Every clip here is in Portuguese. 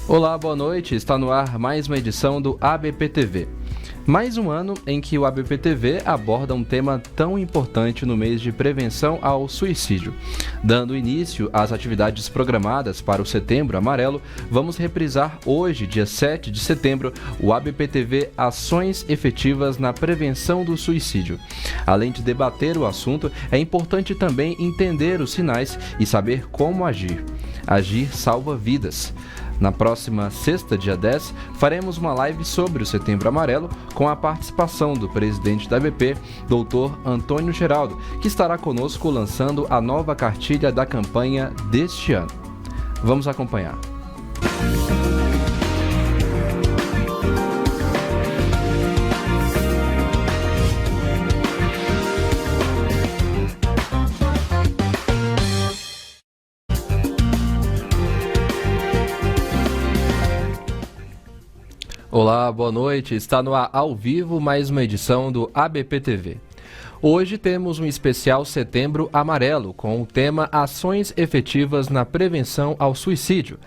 Olá, boa noite. Está no ar mais uma edição do ABPTV. Mais um ano em que o ABPTV aborda um tema tão importante no mês de prevenção ao suicídio. Dando início às atividades programadas para o Setembro Amarelo, vamos reprisar hoje, dia 7 de setembro, o ABPTV Ações Efetivas na Prevenção do Suicídio. Além de debater o assunto, é importante também entender os sinais e saber como agir. Agir salva vidas. Na próxima sexta, dia 10, faremos uma live sobre o Setembro Amarelo com a participação do presidente da ABP, Dr. Antônio Geraldo, que estará conosco lançando a nova cartilha da campanha deste ano. Vamos acompanhar. Olá, boa noite. Está no ar ao vivo mais uma edição do ABPTV. Hoje temos um especial Setembro Amarelo com o tema Ações Efetivas na Prevenção ao Suicídio.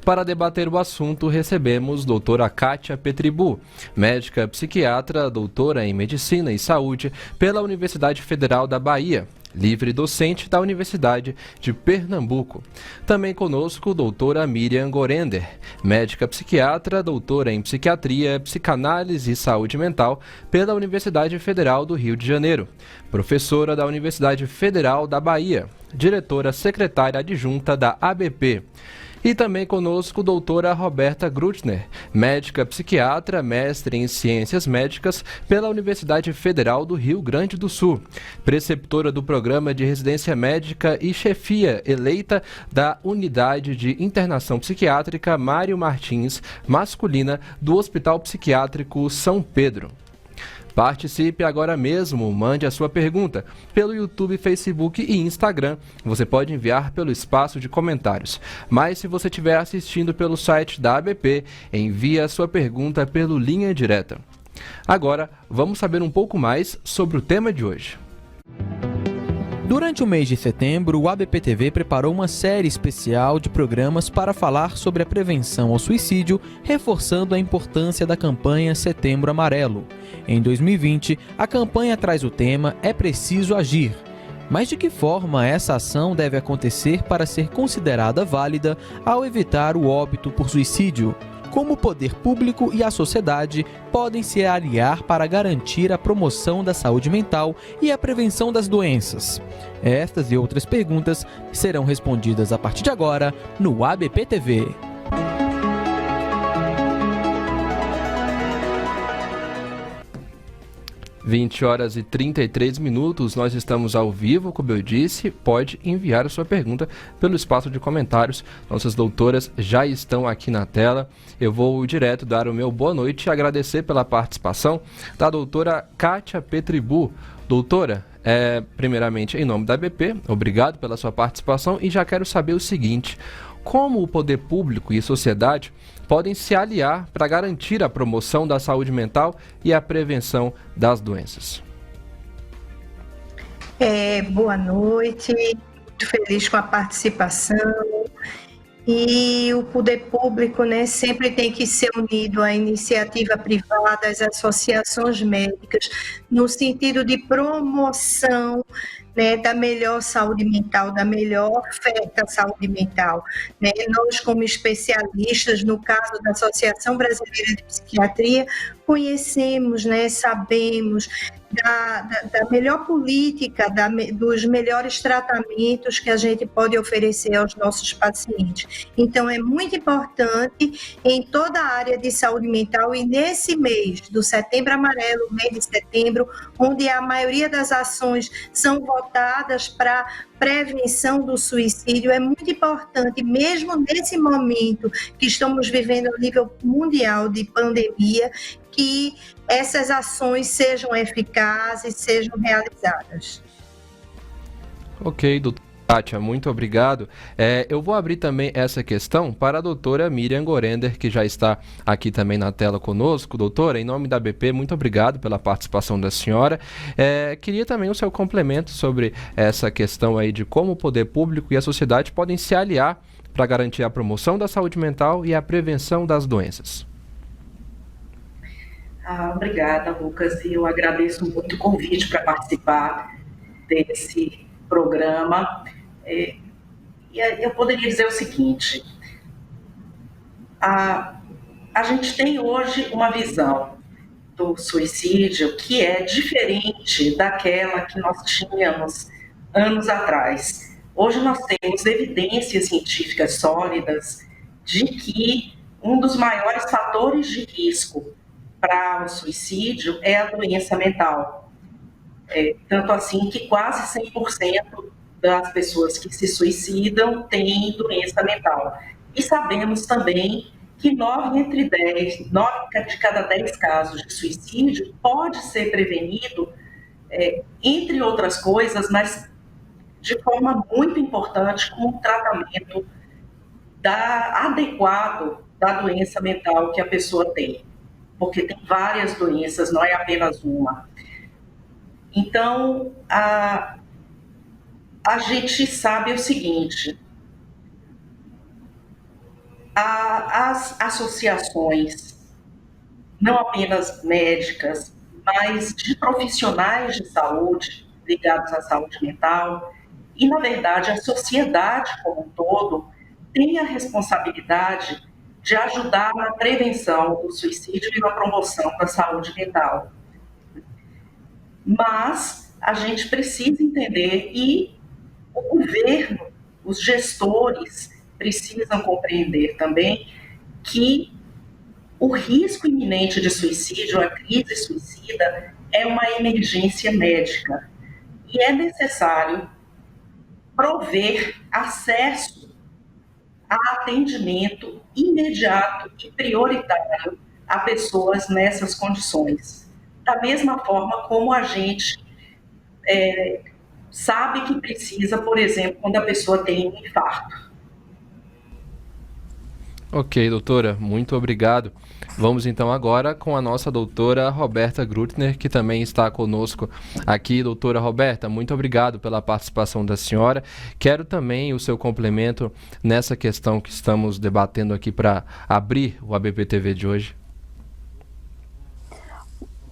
Para debater o assunto, recebemos doutora Kátia Petribu, médica psiquiatra, doutora em Medicina e Saúde pela Universidade Federal da Bahia, livre docente da Universidade de Pernambuco. Também conosco, doutora Miriam Gorender, médica psiquiatra, doutora em Psiquiatria, Psicanálise e Saúde Mental pela Universidade Federal do Rio de Janeiro, professora da Universidade Federal da Bahia, diretora secretária adjunta da ABP. E também conosco doutora Roberta Grutner, médica psiquiatra, mestre em Ciências Médicas pela Universidade Federal do Rio Grande do Sul, preceptora do Programa de Residência Médica e chefia eleita da Unidade de Internação Psiquiátrica Mário Martins, masculina, do Hospital Psiquiátrico São Pedro. Participe agora mesmo, mande a sua pergunta pelo YouTube, Facebook e Instagram. Você pode enviar pelo espaço de comentários. Mas se você estiver assistindo pelo site da ABP, envie a sua pergunta pelo Linha Direta. Agora, vamos saber um pouco mais sobre o tema de hoje. Durante o mês de setembro, o ABPTV preparou uma série especial de programas para falar sobre a prevenção ao suicídio, reforçando a importância da campanha Setembro Amarelo. Em 2020, a campanha traz o tema É Preciso Agir. Mas de que forma essa ação deve acontecer para ser considerada válida ao evitar o óbito por suicídio? Como o poder público e a sociedade podem se aliar para garantir a promoção da saúde mental e a prevenção das doenças? Estas e outras perguntas serão respondidas a partir de agora no ABPTV. (20h33), nós estamos ao vivo, como eu disse, pode enviar a sua pergunta pelo espaço de comentários. Nossas doutoras já estão aqui na tela. Eu vou direto dar o meu boa noite e agradecer pela participação da doutora Kátia Petribu. Doutora, primeiramente, em nome da ABP, obrigado pela sua participação e já quero saber o seguinte: como o poder público e a sociedade podem se aliar para garantir a promoção da saúde mental e a prevenção das doenças? Boa noite, muito feliz com a participação. E o poder público, sempre tem que ser unido à iniciativa privada, às associações médicas, no sentido de promoção, da melhor saúde mental, da melhor oferta à saúde mental. Nós, como especialistas, no caso da Associação Brasileira de Psiquiatria, conhecemos, sabemos da melhor política, dos melhores tratamentos que a gente pode oferecer aos nossos pacientes. Então, é muito importante em toda a área de saúde mental e nesse mês do Setembro Amarelo, mês de setembro, onde a maioria das ações são voltadas para prevenção do suicídio, é muito importante, mesmo nesse momento que estamos vivendo a nível mundial de pandemia, que essas ações sejam eficazes, sejam realizadas. Ok, doutora Kátia, muito obrigado. Eu vou abrir também essa questão para a doutora Miriam Gorender, que já está aqui também na tela conosco. Doutora, em nome da ABP, muito obrigado pela participação da senhora. Queria também o seu complemento sobre essa questão aí de como o poder público e a sociedade podem se aliar para garantir a promoção da saúde mental e a prevenção das doenças. Obrigada, Lucas. Eu agradeço muito o convite para participar desse programa. E eu poderia dizer o seguinte: a gente tem hoje uma visão do suicídio que é diferente daquela que nós tínhamos anos atrás. Hoje nós temos evidências científicas sólidas de que um dos maiores fatores de risco para o suicídio é a doença mental. Tanto assim que quase 100% das pessoas que se suicidam têm doença mental. E sabemos também que 9 de cada 10 casos de suicídio pode ser prevenido, entre outras coisas, mas de forma muito importante, com um tratamento adequado da doença mental que a pessoa tem. Porque tem várias doenças, não é apenas uma. Então, a gente sabe o seguinte: as associações, não apenas médicas, mas de profissionais de saúde ligados à saúde mental, e, na verdade, a sociedade como um todo, tem a responsabilidade de ajudar na prevenção do suicídio e na promoção da saúde mental. Mas a gente precisa entender, e o governo, os gestores precisam compreender também, que o risco iminente de suicídio, a crise suicida, é uma emergência médica e é necessário prover acesso a atendimento imediato e prioritário a pessoas nessas condições. Da mesma forma como a gente sabe que precisa, por exemplo, quando a pessoa tem um infarto. Ok, doutora, muito obrigado. Vamos então agora com a nossa doutora Roberta Grutner, que também está conosco aqui. Doutora Roberta, muito obrigado pela participação da senhora. Quero também o seu complemento nessa questão que estamos debatendo aqui para abrir o ABPTV de hoje.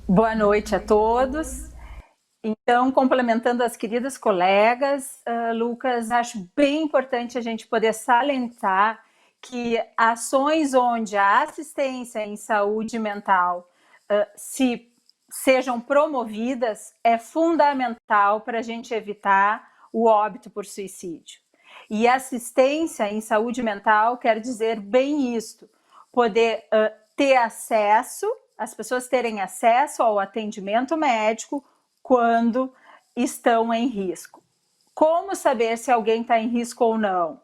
Boa noite a todos. Então, complementando as queridas colegas, Lucas, acho bem importante a gente poder salientar que ações onde a assistência em saúde mental sejam promovidas é fundamental para a gente evitar o óbito por suicídio. E assistência em saúde mental quer dizer bem isto: poder ter acesso, as pessoas terem acesso ao atendimento médico quando estão em risco. Como saber se alguém está em risco ou não?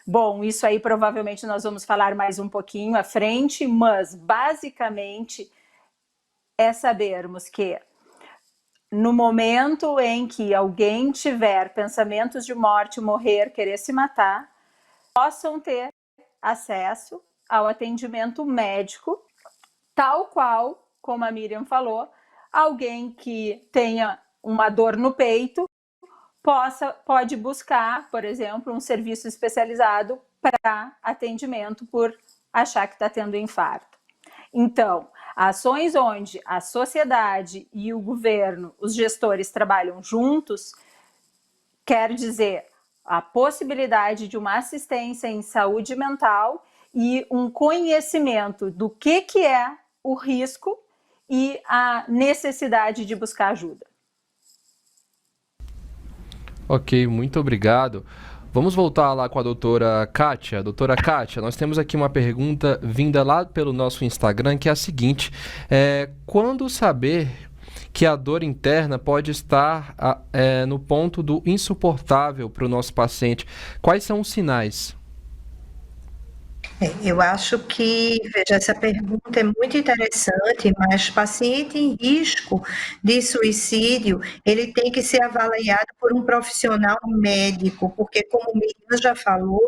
Bom, isso aí provavelmente nós vamos falar mais um pouquinho à frente, mas basicamente é sabermos que no momento em que alguém tiver pensamentos de morte, morrer, querer se matar, possam ter acesso ao atendimento médico, tal qual, como a Miriam falou, alguém que tenha uma dor no peito pode buscar, por exemplo, um serviço especializado para atendimento por achar que está tendo infarto. Então, ações onde a sociedade e o governo, os gestores trabalham juntos, quer dizer a possibilidade de uma assistência em saúde mental e um conhecimento do que é o risco e a necessidade de buscar ajuda. Ok, muito obrigado. Vamos voltar lá com a doutora Kátia. Doutora Kátia, nós temos aqui uma pergunta vinda lá pelo nosso Instagram, que é a seguinte: quando saber que a dor interna pode estar no ponto do insuportável para o nosso paciente? Quais são os sinais? Eu acho que, veja, essa pergunta é muito interessante, mas paciente em risco de suicídio, ele tem que ser avaliado por um profissional médico, porque, como o Miriam já falou,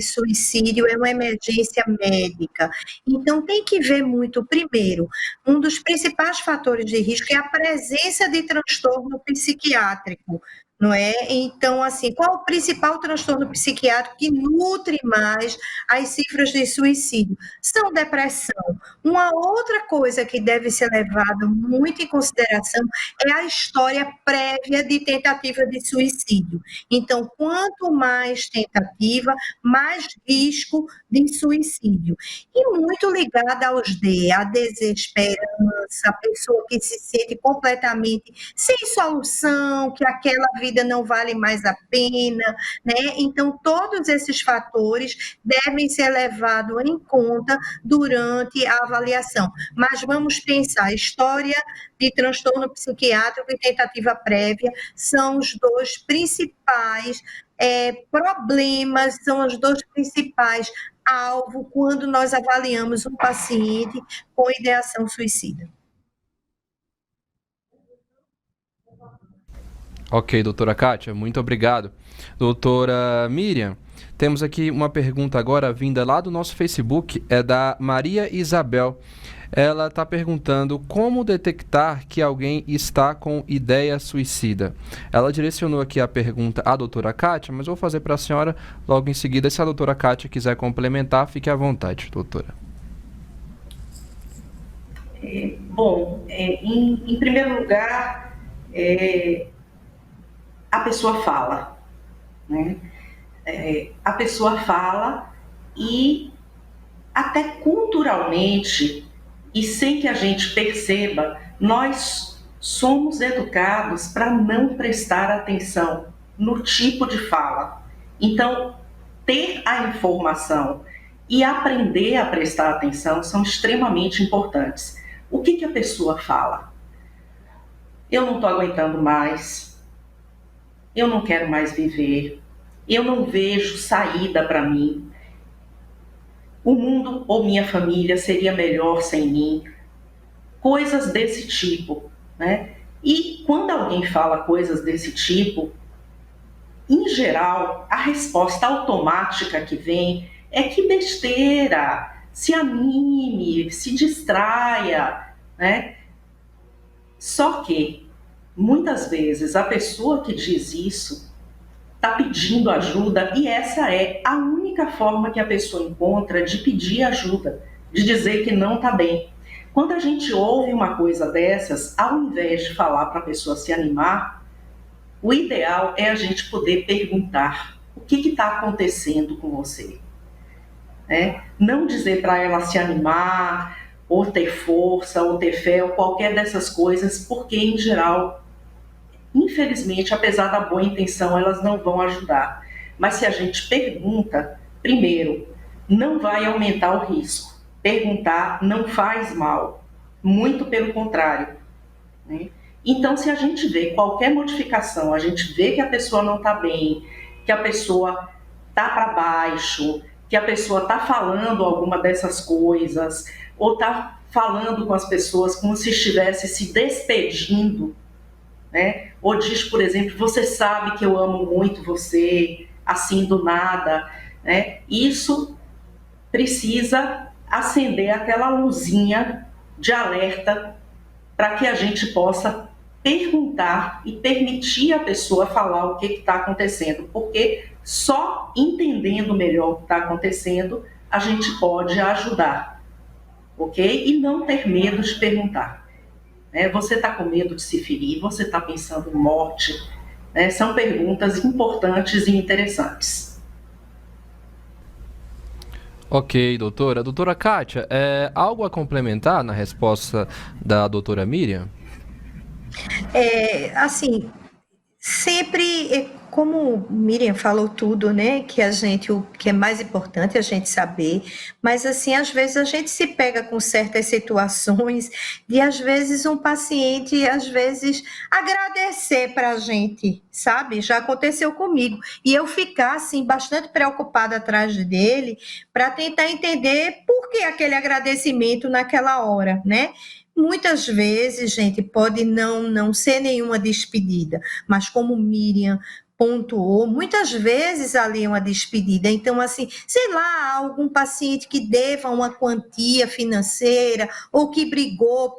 suicídio é uma emergência médica. Então, tem que ver muito, primeiro, um dos principais fatores de risco é a presença de transtorno psiquiátrico não é? Então, assim, qual é o principal transtorno psiquiátrico que nutre mais as cifras de suicídio? São depressão. Uma outra coisa que deve ser levada muito em consideração é a história prévia de tentativa de suicídio. Então, quanto mais tentativa, mais risco de suicídio. E muito ligada aos D, a desesperança, a pessoa que se sente completamente sem solução, que aquela vida não vale mais a pena, né? Então, todos esses fatores devem ser levados em conta durante a avaliação. Mas vamos pensar, história de transtorno psiquiátrico e tentativa prévia são os dois principais problemas, são os dois principais alvos quando nós avaliamos um paciente com ideação suicida. Ok, doutora Kátia, muito obrigado. Doutora Miriam, temos aqui uma pergunta agora vinda lá do nosso Facebook, é da Maria Isabel. Ela está perguntando como detectar que alguém está com ideia suicida. Ela direcionou aqui a pergunta à doutora Kátia, mas vou fazer para a senhora logo em seguida. Se a doutora Kátia quiser complementar, fique à vontade, doutora. Bom, em primeiro lugar, a pessoa fala, né? A pessoa fala e até culturalmente, e sem que a gente perceba, nós somos educados para não prestar atenção no tipo de fala. Então, ter a informação e aprender a prestar atenção são extremamente importantes. O que a pessoa fala? Eu não estou aguentando mais, eu não quero mais viver, eu não vejo saída para mim, o mundo ou minha família seria melhor sem mim, coisas desse tipo, né? E quando alguém fala coisas desse tipo, em geral, a resposta automática que vem é que besteira, se anime, se distraia, né? Só que, muitas vezes, a pessoa que diz isso está pedindo ajuda e essa é a única forma que a pessoa encontra de pedir ajuda, de dizer que não está bem. Quando a gente ouve uma coisa dessas, ao invés de falar para a pessoa se animar, o ideal é a gente poder perguntar o que está acontecendo com você. Não dizer para ela se animar, ou ter força, ou ter fé, ou qualquer dessas coisas, porque em geral, infelizmente, apesar da boa intenção, elas não vão ajudar. Mas se a gente pergunta, primeiro, não vai aumentar o risco. Perguntar não faz mal, muito pelo contrário, né? Então, se a gente vê qualquer modificação, a gente vê que a pessoa não está bem, que a pessoa está para baixo, que a pessoa está falando alguma dessas coisas, ou está falando com as pessoas como se estivesse se despedindo, né? Ou diz, por exemplo, você sabe que eu amo muito você, assim do nada, né? Isso precisa acender aquela luzinha de alerta para que a gente possa perguntar e permitir a pessoa falar o que está acontecendo, porque só entendendo melhor o que está acontecendo, a gente pode ajudar, ok? E não ter medo de perguntar. Você está com medo de se ferir? Você está pensando em morte? São perguntas importantes e interessantes. Ok, doutora. Doutora Kátia, algo a complementar na resposta da doutora Miriam? Assim, sempre, como Miriam falou tudo, né, o que é mais importante é a gente saber, mas assim, às vezes a gente se pega com certas situações de, às vezes, um paciente, às vezes, agradecer para a gente, sabe? Já aconteceu comigo. E eu ficar, assim, bastante preocupada atrás dele para tentar entender por que aquele agradecimento naquela hora, né? Muitas vezes, gente, pode não ser nenhuma despedida, mas como Miriam pontuou, muitas vezes ali uma despedida. Então, assim, sei lá, algum paciente que deva uma quantia financeira ou que brigou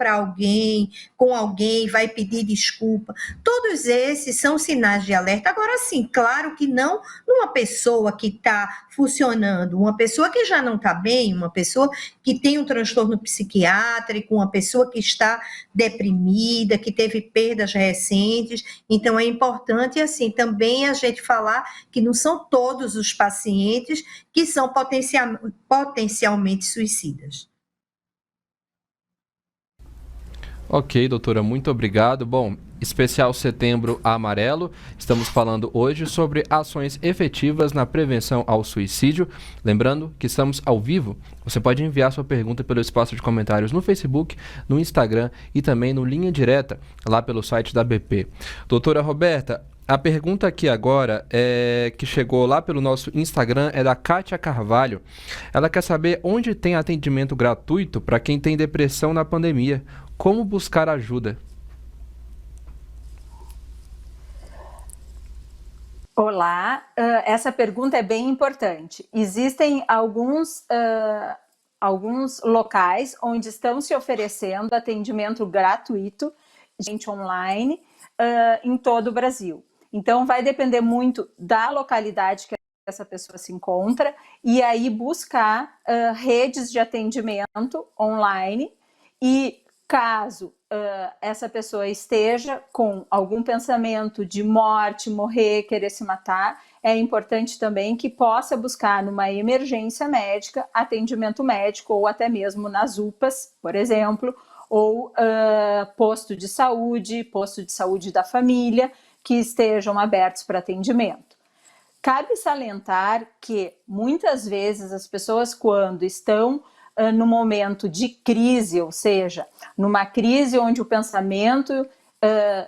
com alguém, vai pedir desculpa. Todos esses são sinais de alerta. Agora, sim, claro que não numa pessoa que está funcionando, uma pessoa que já não está bem, uma pessoa que tem um transtorno psiquiátrico, uma pessoa que está deprimida, que teve perdas recentes. Então, é importante, assim, também a gente falar que não são todos os pacientes que são potencialmente suicidas. Ok, doutora, muito obrigado. Bom, especial Setembro Amarelo, estamos falando hoje sobre ações efetivas na prevenção ao suicídio. Lembrando que estamos ao vivo, você pode enviar sua pergunta pelo espaço de comentários no Facebook, no Instagram e também no Linha Direta, lá pelo site da BP. Doutora Roberta, a pergunta aqui agora, que chegou lá pelo nosso Instagram, é da Kátia Carvalho. Ela quer saber onde tem atendimento gratuito para quem tem depressão na pandemia. Como buscar ajuda? Olá, essa pergunta é bem importante. Existem alguns locais onde estão se oferecendo atendimento gratuito, gente online, em todo o Brasil. Então, vai depender muito da localidade que essa pessoa se encontra e aí buscar redes de atendimento online e caso essa pessoa esteja com algum pensamento de morte, morrer, querer se matar, é importante também que possa buscar numa emergência médica atendimento médico ou até mesmo nas UPAs, por exemplo, ou posto de saúde da família, que estejam abertos para atendimento. Cabe salientar que muitas vezes as pessoas, quando estão no momento de crise, ou seja, numa crise onde o pensamento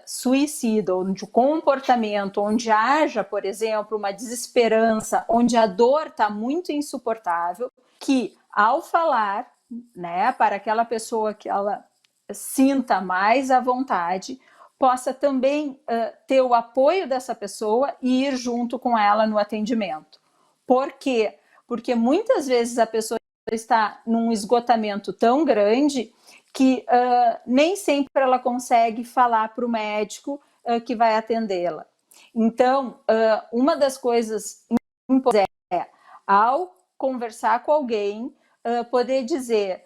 suicida, onde o comportamento, onde haja, por exemplo, uma desesperança, onde a dor está muito insuportável, que ao falar, né, para aquela pessoa que ela sinta mais à vontade, possa também ter o apoio dessa pessoa e ir junto com ela no atendimento. Por quê? Porque muitas vezes a pessoa está num esgotamento tão grande que nem sempre ela consegue falar para o médico que vai atendê-la. Então, uma das coisas importantes é, ao conversar com alguém, poder dizer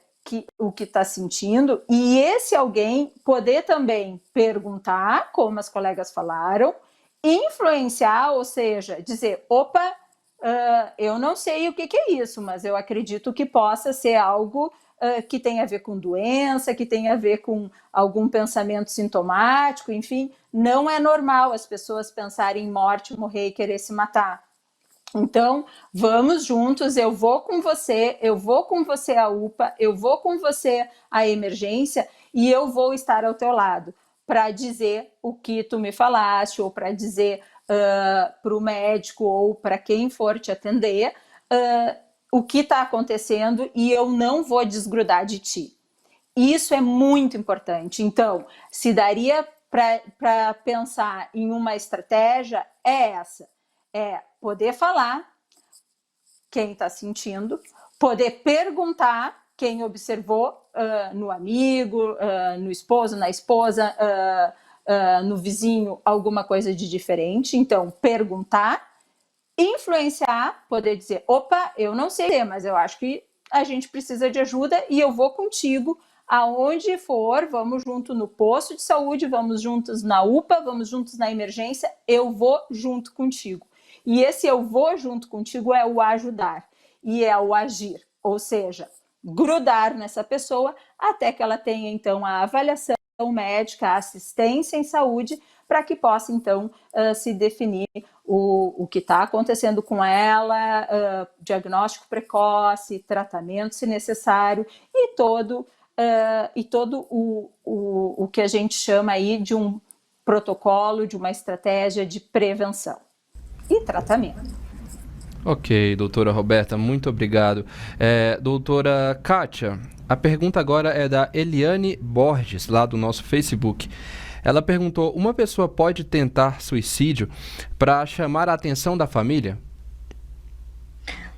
o que está sentindo e esse alguém poder também perguntar, como as colegas falaram, influenciar, ou seja, dizer, opa, eu não sei o que é isso, mas eu acredito que possa ser algo que tem a ver com doença, que tem a ver com algum pensamento sintomático, enfim, não é normal as pessoas pensarem em morte, morrer e querer se matar. Então, vamos juntos, eu vou com você à UPA, eu vou com você à emergência e eu vou estar ao teu lado para dizer o que tu me falaste ou para dizer para o médico ou para quem for te atender o que está acontecendo e eu não vou desgrudar de ti. Isso é muito importante. Então, se daria para pensar em uma estratégia, é essa. É poder falar quem está sentindo, poder perguntar quem observou no amigo, no esposo, na esposa, no vizinho, alguma coisa de diferente. Então, perguntar, influenciar, poder dizer, opa, eu não sei, mas eu acho que a gente precisa de ajuda e eu vou contigo aonde for, vamos junto no posto de saúde, vamos juntos na UPA, vamos juntos na emergência, eu vou junto contigo. E esse eu vou junto contigo é o ajudar e é o agir, ou seja, grudar nessa pessoa até que ela tenha, então, a avaliação médica, a assistência em saúde, para que possa, então, se definir o que está acontecendo com ela, diagnóstico precoce, tratamento, se necessário, e todo o que a gente chama aí de um protocolo, de uma estratégia de prevenção e tratamento. Ok, doutora Roberta, muito obrigado. Doutora Kátia, a pergunta agora é da Eliane Borges, lá do nosso Facebook. Ela perguntou: uma pessoa pode tentar suicídio para chamar a atenção da família?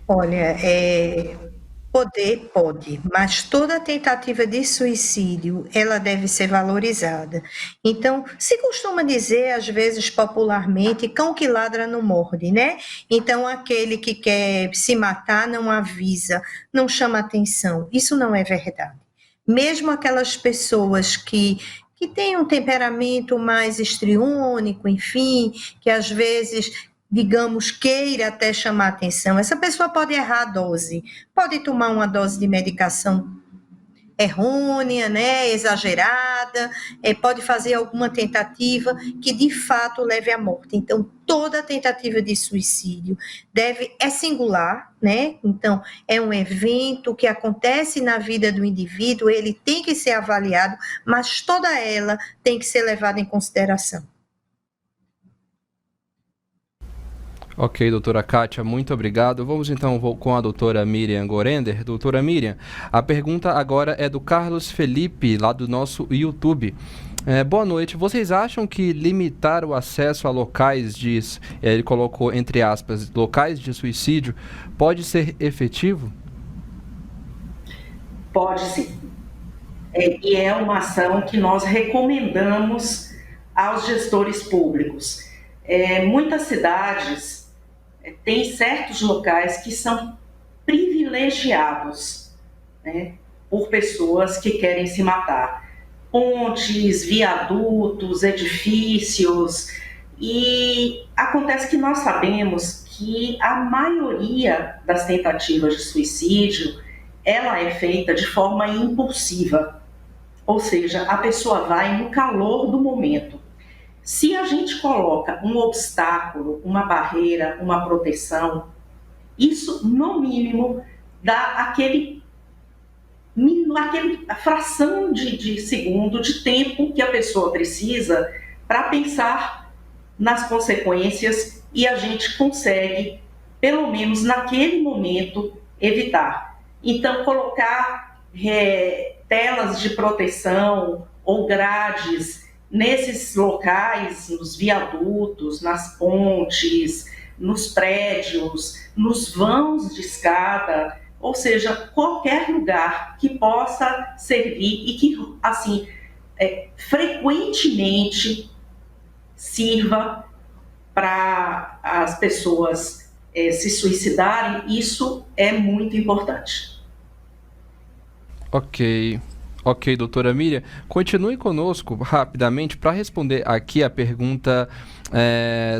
Olha, poder pode, mas toda tentativa de suicídio, ela deve ser valorizada. Então, se costuma dizer, às vezes, popularmente, cão que ladra não morde, né? Então, aquele que quer se matar não avisa, não chama atenção. Isso não é verdade. Mesmo aquelas pessoas que têm um temperamento mais histriônico, enfim, que às vezes, digamos, queira até chamar atenção, essa pessoa pode errar a dose, pode tomar uma dose de medicação errônea, né, exagerada, pode fazer alguma tentativa que de fato leve à morte. Então, toda tentativa de suicídio é singular, né? Então, é um evento que acontece na vida do indivíduo, ele tem que ser avaliado, mas toda ela tem que ser levada em consideração. Ok, doutora Kátia, muito obrigado. Vamos então com a doutora Miriam Gorender. Doutora Miriam, a pergunta agora é do Carlos Felipe, lá do nosso YouTube. Boa noite. Vocês acham que limitar o acesso a locais ele colocou entre aspas, locais de suicídio, pode ser efetivo? Pode sim. E é uma ação que nós recomendamos aos gestores públicos. Muitas cidades têm certos locais que são privilegiados, né, por pessoas que querem se matar. Pontes, viadutos, edifícios, e acontece que nós sabemos que a maioria das tentativas de suicídio, ela é feita de forma impulsiva, ou seja, a pessoa vai no calor do momento. Se a gente coloca um obstáculo, uma barreira, uma proteção, isso, no mínimo, dá aquele fração de segundo, de tempo que a pessoa precisa para pensar nas consequências e a gente consegue, pelo menos naquele momento, evitar. Então, colocar telas de proteção ou grades nesses locais, nos viadutos, nas pontes, nos prédios, nos vãos de escada, ou seja, qualquer lugar que possa servir e que, assim, frequentemente sirva para as pessoas se suicidarem, isso é muito importante. Ok, doutora Miriam. Continue conosco rapidamente para responder aqui a pergunta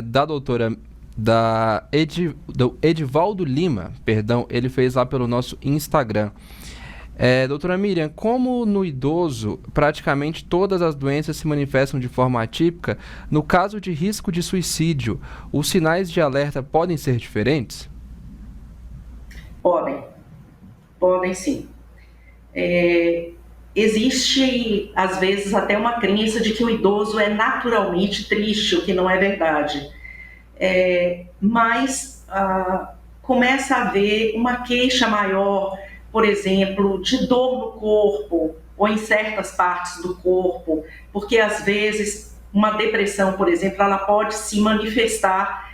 da doutora do Edivaldo Lima, perdão, ele fez lá pelo nosso Instagram. Doutora Miriam, como no idoso praticamente todas as doenças se manifestam de forma atípica, no caso de risco de suicídio, os sinais de alerta podem ser diferentes? Podem sim. Existe, às vezes, até uma crença de que o idoso é naturalmente triste, o que não é verdade. Mas começa a haver uma queixa maior, por exemplo, de dor no corpo ou em certas partes do corpo, porque às vezes uma depressão, por exemplo, ela pode se manifestar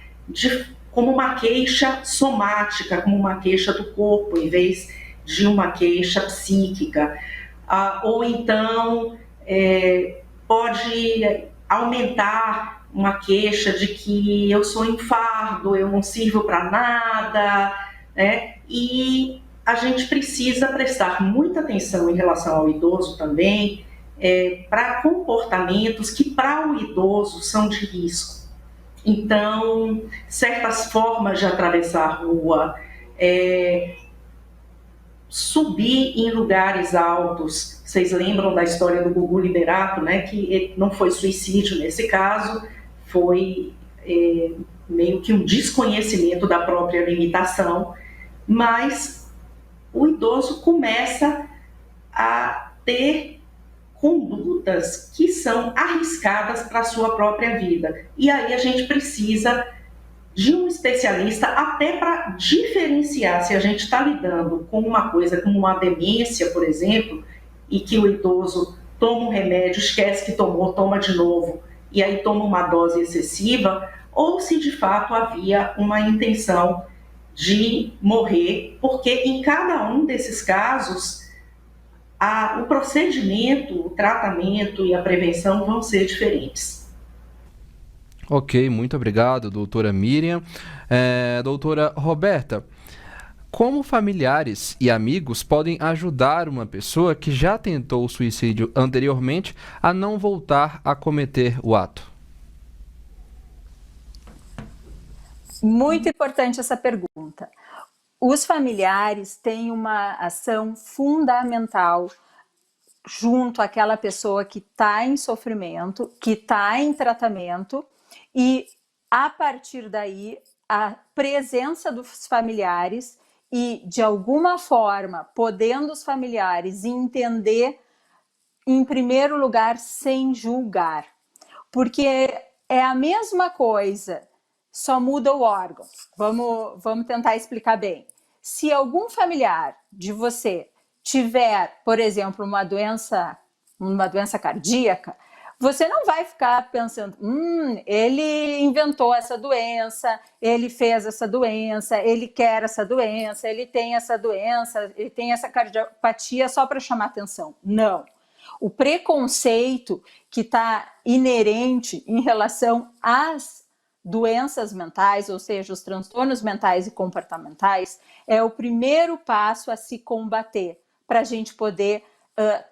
como uma queixa somática, como uma queixa do corpo, em vez de uma queixa psíquica. Ou então pode aumentar uma queixa de que eu sou um fardo, eu não sirvo para nada, né? E a gente precisa prestar muita atenção em relação ao idoso também, para comportamentos que para o idoso são de risco. Então, certas formas de atravessar a rua, subir em lugares altos. Vocês lembram da história do Gugu Liberato, né? Que não foi suicídio nesse caso, foi meio que um desconhecimento da própria limitação, mas o idoso começa a ter condutas que são arriscadas para a sua própria vida. E aí a gente precisa de um especialista até para diferenciar se a gente está lidando com uma coisa como uma demência, por exemplo, e que o idoso toma um remédio, esquece que tomou, toma de novo, e aí toma uma dose excessiva, ou se de fato havia uma intenção de morrer, porque em cada um desses casos, o procedimento, o tratamento e a prevenção vão ser diferentes. Ok, muito obrigado, doutora Miriam. Doutora Roberta, como familiares e amigos podem ajudar uma pessoa que já tentou o suicídio anteriormente a não voltar a cometer o ato? Muito importante essa pergunta. Os familiares têm uma ação fundamental junto àquela pessoa que está em sofrimento, que está em tratamento, e a partir daí a presença dos familiares e, de alguma forma, podendo os familiares entender, em primeiro lugar, sem julgar. Porque é a mesma coisa, só muda o órgão. Vamos tentar explicar bem. Se algum familiar de você tiver, por exemplo, uma doença cardíaca, você não vai ficar pensando, ele inventou essa doença, ele fez essa doença, ele quer essa doença, ele tem essa doença, ele tem essa cardiopatia só para chamar atenção. Não. O preconceito que está inerente em relação às doenças mentais, ou seja, os transtornos mentais e comportamentais, é o primeiro passo a se combater, para a gente poder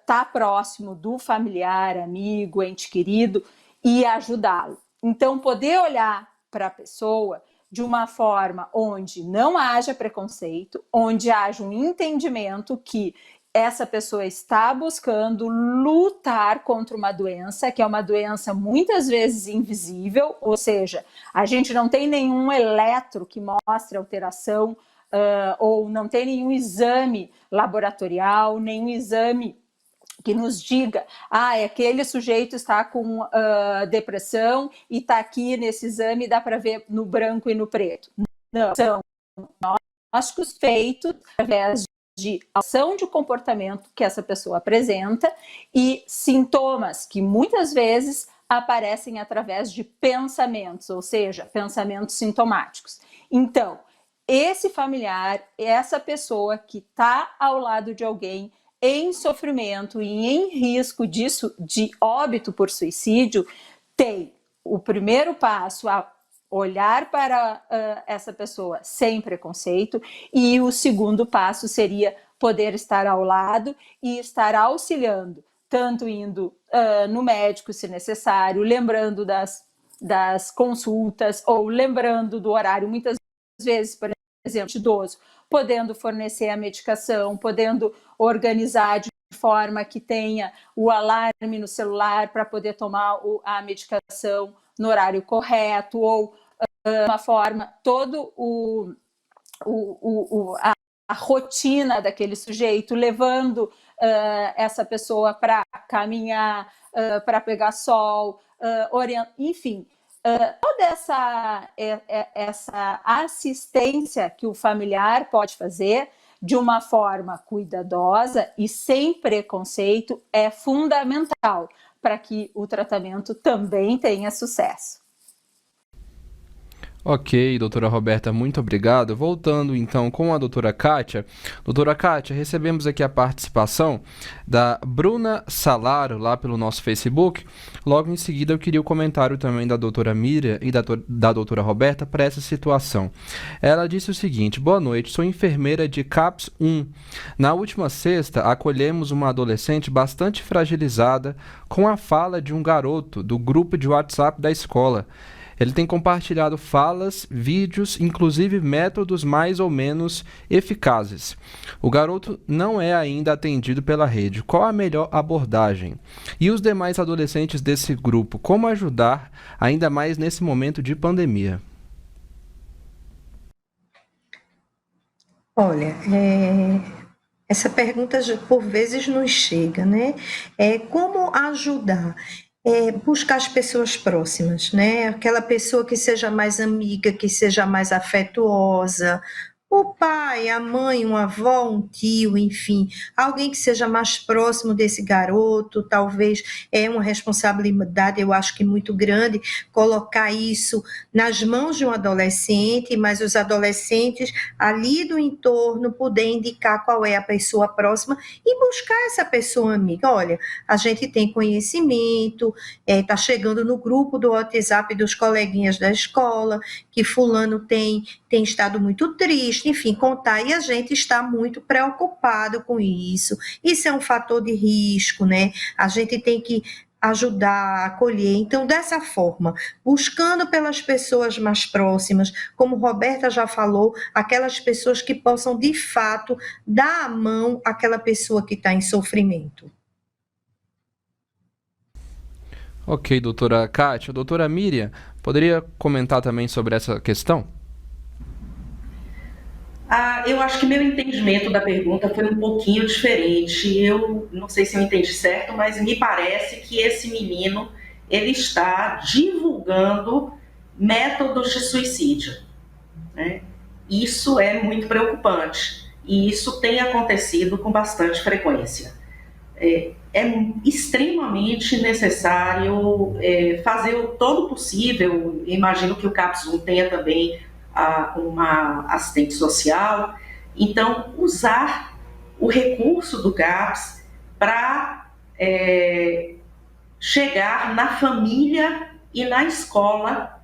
tá próximo do familiar, amigo, ente querido e ajudá-lo. Então, poder olhar para a pessoa de uma forma onde não haja preconceito, onde haja um entendimento que essa pessoa está buscando lutar contra uma doença, que é uma doença muitas vezes invisível, ou seja, a gente não tem nenhum eletro que mostre alteração, ou não tem nenhum exame laboratorial, nenhum exame que nos diga, aquele sujeito está com depressão e está aqui nesse exame, dá para ver no branco e no preto. Não, são diagnósticos feitos através de ação de comportamento que essa pessoa apresenta e sintomas que muitas vezes aparecem através de pensamentos, ou seja, pensamentos sintomáticos. Então, esse familiar, essa pessoa que está ao lado de alguém em sofrimento e em risco disso, de óbito por suicídio, tem o primeiro passo a olhar para essa pessoa sem preconceito, e o segundo passo seria poder estar ao lado e estar auxiliando, tanto indo no médico se necessário, lembrando das consultas ou lembrando do horário, muitas vezes, por exemplo, idoso, podendo fornecer a medicação, podendo organizar de forma que tenha o alarme no celular para poder tomar a medicação no horário correto, ou uma forma, todo a rotina daquele sujeito, levando essa pessoa para caminhar, para pegar sol, enfim, toda essa assistência que o familiar pode fazer de uma forma cuidadosa e sem preconceito é fundamental para que o tratamento também tenha sucesso. Ok, doutora Roberta, muito obrigado. Voltando então com a doutora Kátia. Doutora Kátia, recebemos aqui a participação da Bruna Salaro lá pelo nosso Facebook. Logo em seguida eu queria o comentário também da doutora Miriam e da doutora Roberta para essa situação. Ela disse o seguinte: boa noite, sou enfermeira de CAPS 1. Na última sexta, acolhemos uma adolescente bastante fragilizada com a fala de um garoto do grupo de WhatsApp da escola. Ele tem compartilhado falas, vídeos, inclusive métodos mais ou menos eficazes. O garoto não é ainda atendido pela rede. Qual a melhor abordagem? E os demais adolescentes desse grupo, como ajudar, ainda mais nesse momento de pandemia? Olha, essa pergunta por vezes nos chega, né? Como ajudar? Buscar as pessoas próximas, né? Aquela pessoa que seja mais amiga, que seja mais afetuosa, O pai, a mãe, um avó, um tio, enfim, alguém que seja mais próximo desse garoto, talvez é uma responsabilidade, eu acho que muito grande, colocar isso nas mãos de um adolescente, mas os adolescentes ali do entorno poder indicar qual é a pessoa próxima e buscar essa pessoa amiga. Olha, a gente tem conhecimento, está chegando no grupo do WhatsApp dos coleguinhas da escola, que fulano tem estado muito triste, enfim, contar, e a gente está muito preocupado com isso. Isso é um fator de risco, né? A gente tem que ajudar, acolher. Então, dessa forma, buscando pelas pessoas mais próximas, como Roberta já falou, aquelas pessoas que possam, de fato, dar a mão àquela pessoa que está em sofrimento. Ok, doutora Kátia. Doutora Miriam, poderia comentar também sobre essa questão? Eu acho que meu entendimento da pergunta foi um pouquinho diferente. Eu não sei se eu entendi certo, mas me parece que esse menino ele está divulgando métodos de suicídio, né? Isso é muito preocupante e isso tem acontecido com bastante frequência. É extremamente necessário fazer o todo possível. Imagino que o CAPS 1 tenha também uma assistente social, então usar o recurso do CAPS para chegar na família e na escola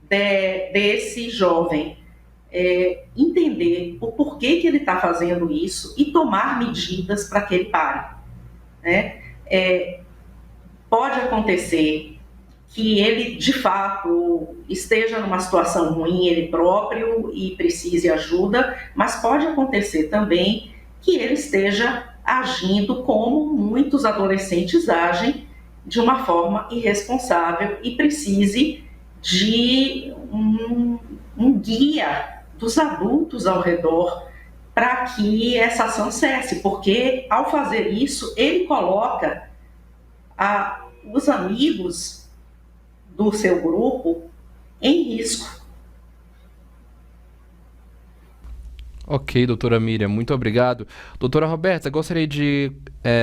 desse jovem, entender o porquê que ele está fazendo isso e tomar medidas para que ele pare, né? Pode acontecer que ele, de fato, esteja numa situação ruim ele próprio e precise ajuda, mas pode acontecer também que ele esteja agindo como muitos adolescentes agem, de uma forma irresponsável, e precise de um guia dos adultos ao redor para que essa ação cesse, porque ao fazer isso, ele coloca os amigos do seu grupo em risco. Ok, doutora Miriam, muito obrigado. Doutora Roberta, gostaria de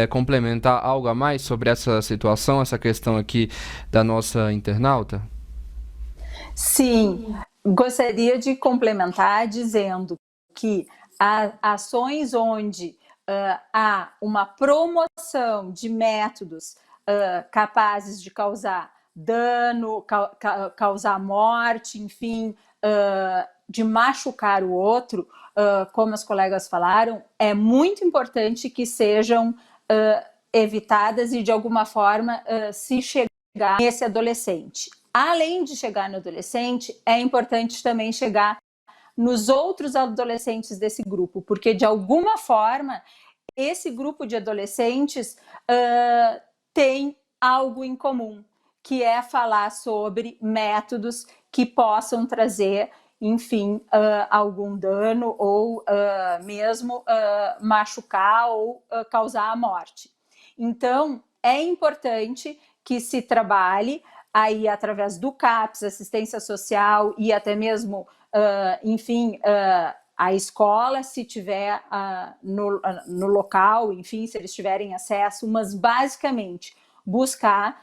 complementar algo a mais sobre essa situação, essa questão aqui da nossa internauta? Sim, gostaria de complementar dizendo que ações onde há uma promoção de métodos capazes de causar dano, causar morte, enfim, de machucar o outro, como as colegas falaram, é muito importante que sejam evitadas e, de alguma forma, se chegar nesse adolescente. Além de chegar no adolescente, é importante também chegar nos outros adolescentes desse grupo, porque, de alguma forma, esse grupo de adolescentes tem algo em comum, que é falar sobre métodos que possam trazer, enfim, algum dano ou mesmo machucar ou causar a morte. Então, é importante que se trabalhe aí através do CAPS, assistência social e até mesmo, enfim, a escola, se tiver no local, enfim, se eles tiverem acesso, mas basicamente buscar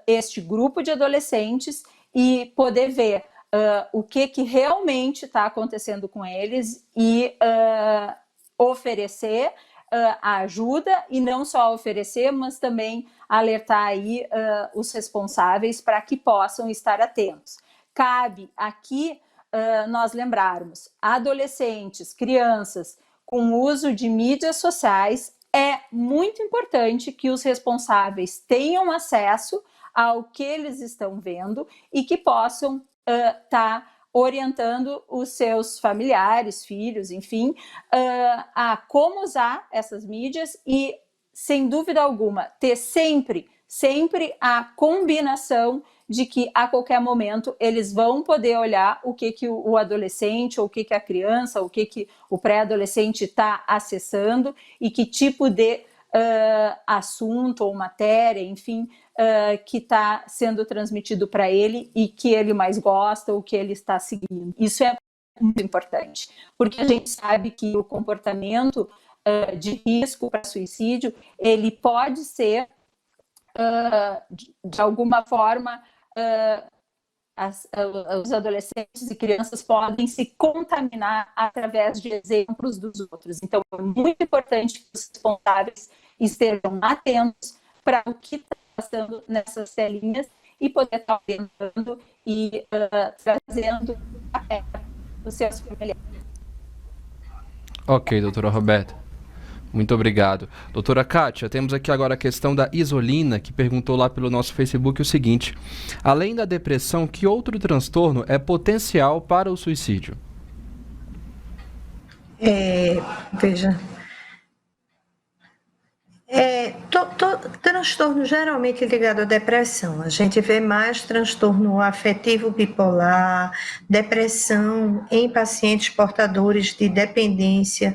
este grupo de adolescentes e poder ver o que realmente está acontecendo com eles e oferecer a ajuda, e não só oferecer, mas também alertar aí os responsáveis para que possam estar atentos. Cabe aqui nós lembrarmos, adolescentes, crianças com uso de mídias sociais, é muito importante que os responsáveis tenham acesso ao que eles estão vendo e que possam estar orientando os seus familiares, filhos, enfim, a como usar essas mídias e, sem dúvida alguma, ter sempre a combinação de que a qualquer momento eles vão poder olhar o que o adolescente, ou o que a criança, o que o pré-adolescente está acessando e que tipo de assunto ou matéria, enfim, que está sendo transmitido para ele e que ele mais gosta ou que ele está seguindo. Isso é muito importante, porque a gente sabe que o comportamento de risco para suicídio, ele pode ser, de alguma forma, os adolescentes e crianças podem se contaminar através de exemplos dos outros. Então, é muito importante que os responsáveis estejam atentos para o que está passando nessas telinhas e poder estar orientando e trazendo a perto os seus familiares. Ok, doutora Roberta. Muito obrigado. Doutora Kátia, temos aqui agora a questão da Isolina, que perguntou lá pelo nosso Facebook o seguinte: além da depressão, que outro transtorno é potencial para o suicídio? Veja, transtorno geralmente ligado à depressão. A gente vê mais transtorno afetivo bipolar, depressão em pacientes portadores de dependência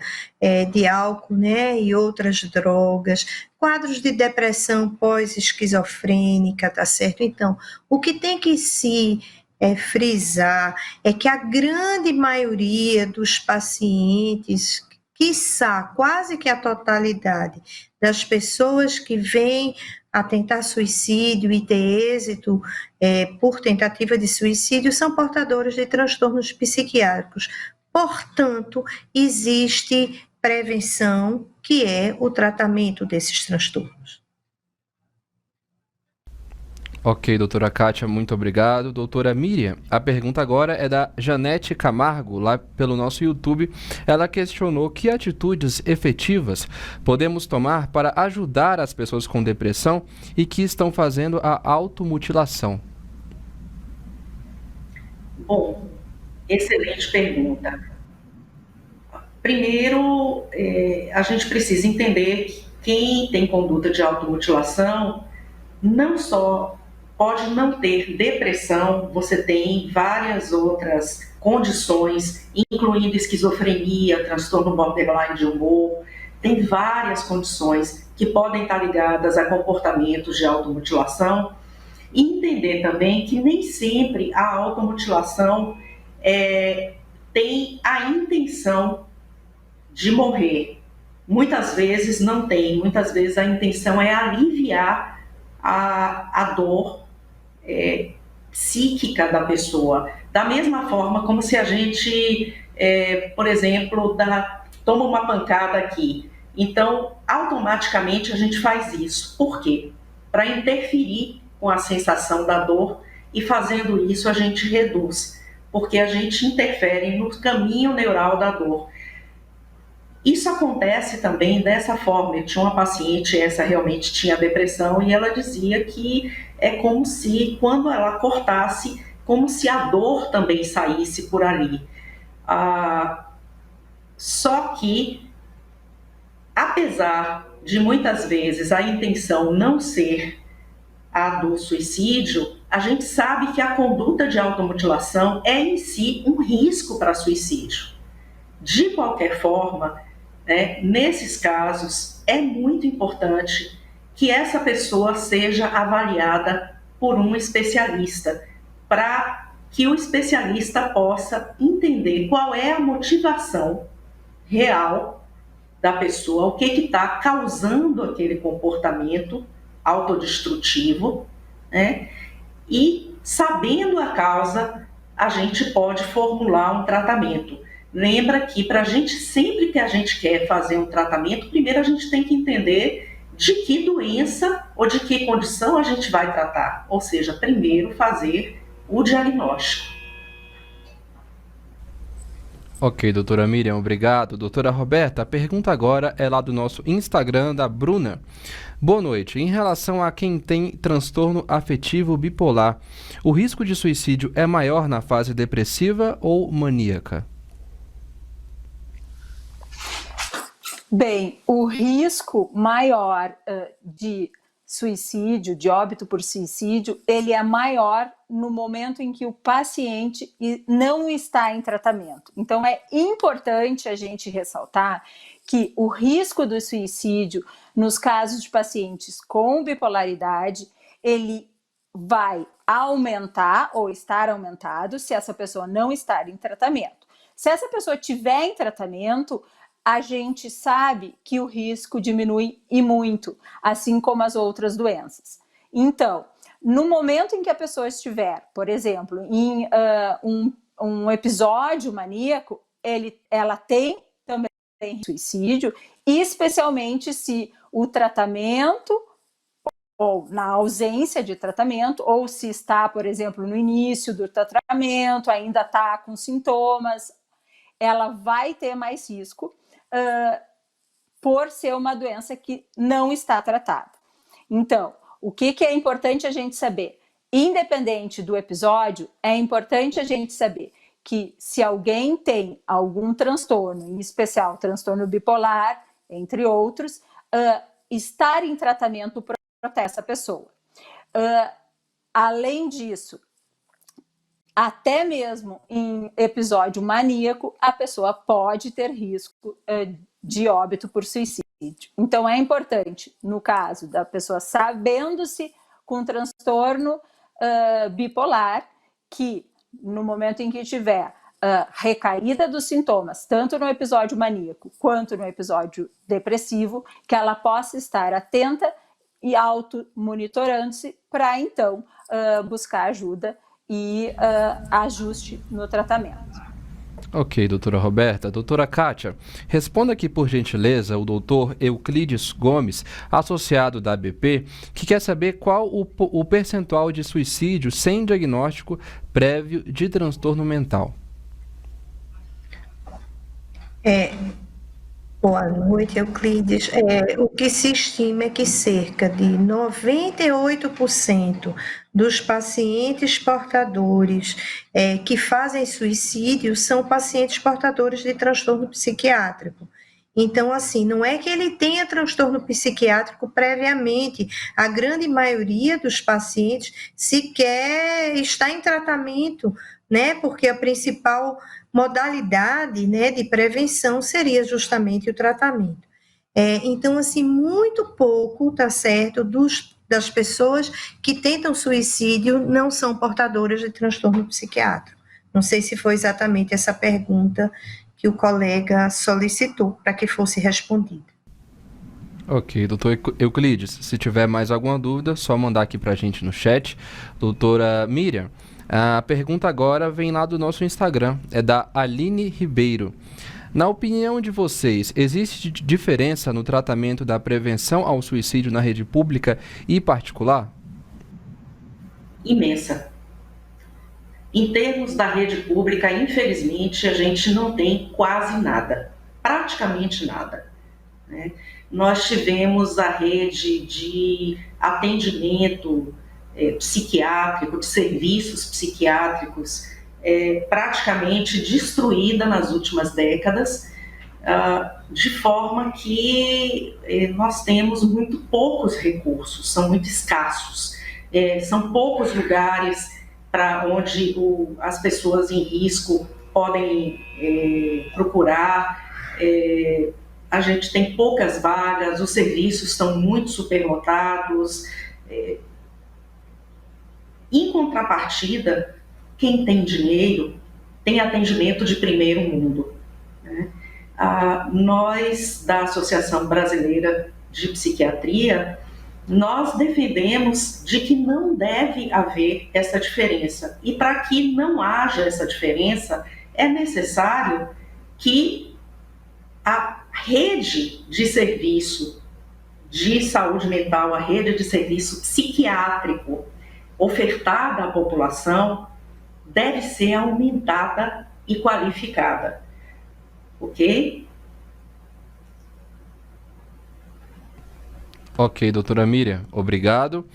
de álcool, né, e outras drogas, quadros de depressão pós-esquizofrênica, tá certo? Então, o que tem que se frisar é que a grande maioria dos pacientes, quiçá quase que a totalidade das pessoas que vêm a tentar suicídio e ter êxito por tentativa de suicídio, são portadores de transtornos psiquiátricos. Portanto, existe prevenção, que é o tratamento desses transtornos. Ok, doutora Kátia, muito obrigado. Doutora Miriam, a pergunta agora é da Janete Camargo, lá pelo nosso YouTube. Ela questionou que atitudes efetivas podemos tomar para ajudar as pessoas com depressão e que estão fazendo a automutilação. Bom, excelente pergunta. Primeiro, a gente precisa entender que quem tem conduta de automutilação não só pode não ter depressão, você tem várias outras condições, incluindo esquizofrenia, transtorno borderline de humor, tem várias condições que podem estar ligadas a comportamentos de automutilação, e entender também que nem sempre a automutilação tem a intenção de morrer. Muitas vezes não tem, muitas vezes a intenção é aliviar a dor psíquica da pessoa, da mesma forma como se a gente, por exemplo, toma uma pancada aqui, então automaticamente a gente faz isso. Por quê? Para interferir com a sensação da dor, e fazendo isso a gente reduz, porque a gente interfere no caminho neural da dor. Isso acontece também dessa forma. Eu tinha uma paciente, essa realmente tinha depressão, e ela dizia que é como se, quando ela cortasse, como se a dor também saísse por ali. Só que, apesar de muitas vezes a intenção não ser a do suicídio, a gente sabe que a conduta de automutilação é em si um risco para suicídio. De qualquer forma, nesses casos, é muito importante que essa pessoa seja avaliada por um especialista, para que o especialista possa entender qual é a motivação real da pessoa, o que está causando aquele comportamento autodestrutivo, e sabendo a causa, a gente pode formular um tratamento. Lembra que para a gente, sempre que a gente quer fazer um tratamento, primeiro a gente tem que entender de que doença ou de que condição a gente vai tratar. Ou seja, primeiro fazer o diagnóstico. Ok, doutora Miriam, obrigado. Doutora Roberta, a pergunta agora é lá do nosso Instagram, da Bruna. Boa noite. Em relação a quem tem transtorno afetivo bipolar, o risco de suicídio é maior na fase depressiva ou maníaca? Bem, o risco maior de suicídio, de óbito por suicídio, ele é maior no momento em que o paciente não está em tratamento. Então, é importante a gente ressaltar que o risco do suicídio, nos casos de pacientes com bipolaridade, ele vai aumentar ou estar aumentado se essa pessoa não estar em tratamento. Se essa pessoa tiver em tratamento, a gente sabe que o risco diminui e muito, assim como as outras doenças. Então, no momento em que a pessoa estiver, por exemplo, em um episódio maníaco, ela tem também suicídio, especialmente se o tratamento, ou na ausência de tratamento, ou se está, por exemplo, no início do tratamento, ainda está com sintomas, ela vai ter mais risco por ser uma doença que não está tratada. Então, o que é importante a gente saber? Independente do episódio, é importante a gente saber que se alguém tem algum transtorno, em especial transtorno bipolar, entre outros, estar em tratamento protege essa pessoa. Além disso, até mesmo em episódio maníaco, a pessoa pode ter risco de óbito por suicídio. Então, é importante, no caso da pessoa sabendo-se com transtorno bipolar, que no momento em que tiver recaída dos sintomas, tanto no episódio maníaco quanto no episódio depressivo, que ela possa estar atenta e auto-monitorando-se para, então, buscar ajuda e ajuste no tratamento. Ok, doutora Roberta. Doutora Kátia, responda aqui, por gentileza, o doutor Euclides Gomes, associado da ABP, que quer saber qual o percentual de suicídio sem diagnóstico prévio de transtorno mental. Boa noite, Euclides. O que se estima é que cerca de 98% dos pacientes portadores que fazem suicídio são pacientes portadores de transtorno psiquiátrico. Então, assim, não é que ele tenha transtorno psiquiátrico previamente, a grande maioria dos pacientes sequer está em tratamento, né? Porque a principal modalidade, né, de prevenção seria justamente o tratamento. Então, assim, muito pouco, tá certo, das pessoas que tentam suicídio não são portadoras de transtorno psiquiátrico. Não sei se foi exatamente essa pergunta que o colega solicitou para que fosse respondida. Ok, doutor Euclides, se tiver mais alguma dúvida, só mandar aqui para a gente no chat. Doutora Miriam, a pergunta agora vem lá do nosso Instagram, é da Aline Ribeiro. Na opinião de vocês, existe diferença no tratamento da prevenção ao suicídio na rede pública e particular? Imensa. Em termos da rede pública, infelizmente, a gente não tem quase nada, praticamente nada, né? Nós tivemos a rede de atendimento psiquiátrico, de serviços psiquiátricos, praticamente destruída nas últimas décadas, de forma que nós temos muito poucos recursos, são muito escassos, são poucos lugares para onde as pessoas em risco podem procurar. A gente tem poucas vagas, os serviços estão muito superlotados. Em contrapartida, quem tem dinheiro tem atendimento de primeiro mundo, né? Nós, da Associação Brasileira de Psiquiatria, nós defendemos de que não deve haver essa diferença. E para que não haja essa diferença, é necessário que a rede de serviço de saúde mental, a rede de serviço psiquiátrico ofertada à população deve ser aumentada e qualificada, ok? Ok, doutora Miriam, obrigado.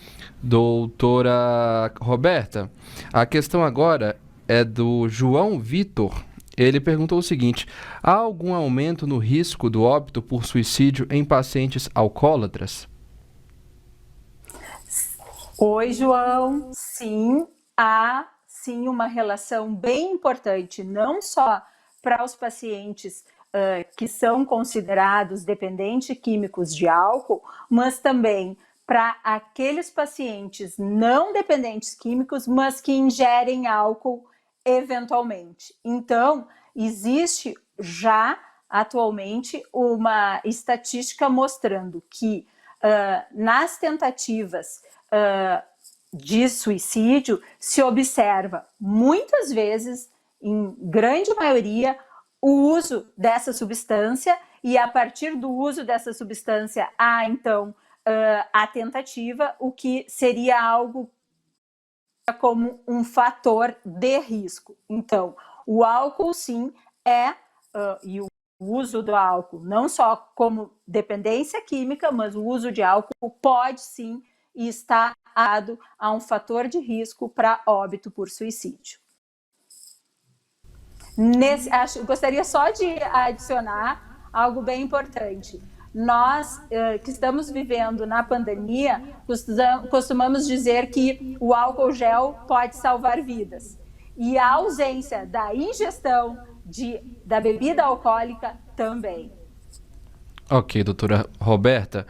Doutora Roberta, a questão agora é do João Vitor. Ele perguntou o seguinte: há algum aumento no risco do óbito por suicídio em pacientes alcoólatras? Oi, João. Sim, há sim uma relação bem importante, não só para os pacientes que são considerados dependentes químicos de álcool, mas também para aqueles pacientes não dependentes químicos, mas que ingerem álcool eventualmente. Então, existe já atualmente uma estatística mostrando que nas tentativas de suicídio se observa muitas vezes, em grande maioria, o uso dessa substância, e a partir do uso dessa substância há então a tentativa, o que seria algo como um fator de risco. Então, o álcool sim e o uso do álcool, não só como dependência química, mas o uso de álcool pode sim estar ligado a um fator de risco para óbito por suicídio. Gostaria só de adicionar algo bem importante. Nós, que estamos vivendo na pandemia, costumamos dizer que o álcool gel pode salvar vidas. E a ausência da ingestão da bebida alcoólica também. Ok, doutora Roberta.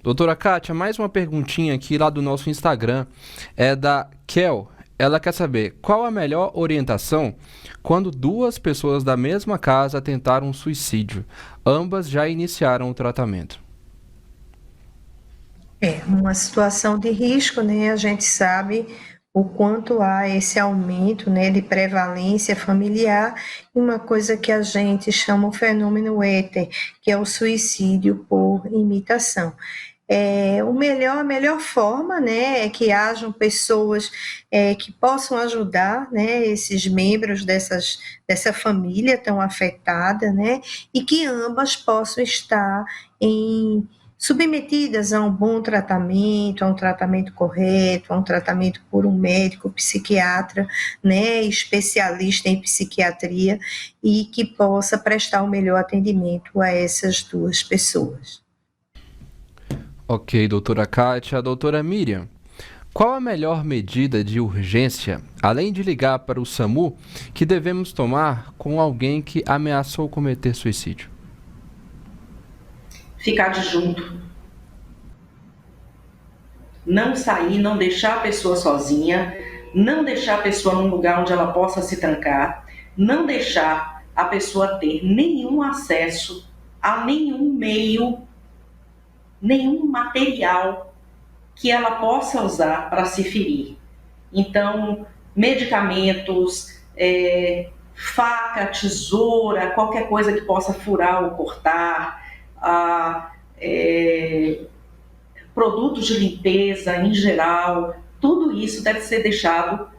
Doutora Kátia, mais uma perguntinha aqui lá do nosso Instagram. É da Kel. Ela quer saber qual a melhor orientação quando duas pessoas da mesma casa tentaram um suicídio. Ambas já iniciaram o tratamento. É uma situação de risco, né? A gente sabe o quanto há esse aumento, né, de prevalência familiar, e uma coisa que a gente chama o fenômeno éter, que é o suicídio por imitação. A melhor forma, né, é que hajam pessoas que possam ajudar, né, esses membros dessa família tão afetada, né, e que ambas possam estar submetidas a um bom tratamento, a um tratamento correto, a um tratamento por um médico, psiquiatra, né, especialista em psiquiatria, e que possa prestar o melhor atendimento a essas duas pessoas. Ok, doutora Kátia. Doutora Miriam, qual a melhor medida de urgência, além de ligar para o SAMU, que devemos tomar com alguém que ameaçou cometer suicídio? Ficar de junto. Não sair, não deixar a pessoa sozinha, não deixar a pessoa num lugar onde ela possa se trancar, não deixar a pessoa ter nenhum acesso a nenhum meio, nenhum material que ela possa usar para se ferir. Então, medicamentos, faca, tesoura, qualquer coisa que possa furar ou cortar, produtos de limpeza em geral, tudo isso deve ser deixado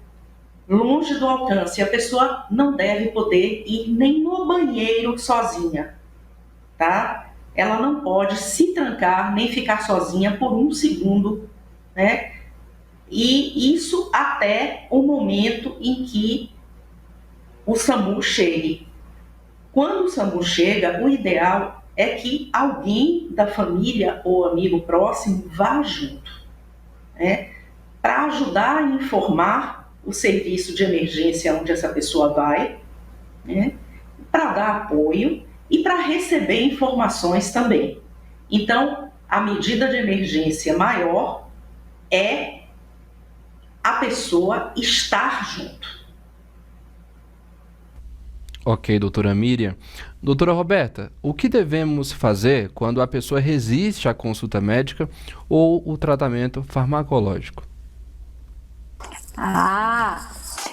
longe do alcance. A pessoa não deve poder ir nem no banheiro sozinha, tá? Ela não pode se trancar nem ficar sozinha por um segundo, né? E isso até o momento em que o SAMU chegue. Quando o SAMU chega, o ideal é que alguém da família ou amigo próximo vá junto, né? Para ajudar a informar o serviço de emergência onde essa pessoa vai, né? Para dar apoio e para receber informações também. Então, a medida de emergência maior é a pessoa estar junto. Ok, doutora Miriam. Doutora Roberta, o que devemos fazer quando a pessoa resiste à consulta médica ou o tratamento farmacológico?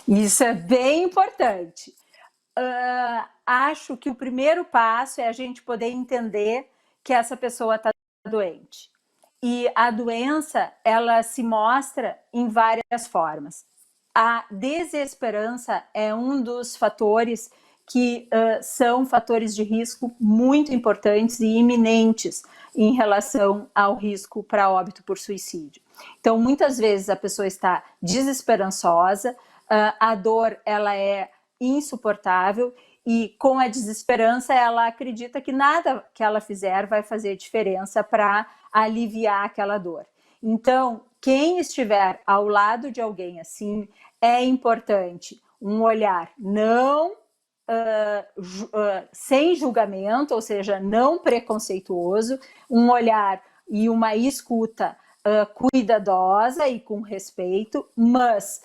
Isso é bem importante. Acho que o primeiro passo é a gente poder entender que essa pessoa está doente. E a doença, ela se mostra em várias formas. A desesperança é um dos fatores que são fatores de risco muito importantes e iminentes em relação ao risco para óbito por suicídio. Então, muitas vezes a pessoa está desesperançosa, a dor ela é insuportável e com a desesperança ela acredita que nada que ela fizer vai fazer diferença para aliviar aquela dor. Então, quem estiver ao lado de alguém assim, é importante um olhar não sem julgamento, ou seja, não preconceituoso, um olhar e uma escuta cuidadosa e com respeito, mas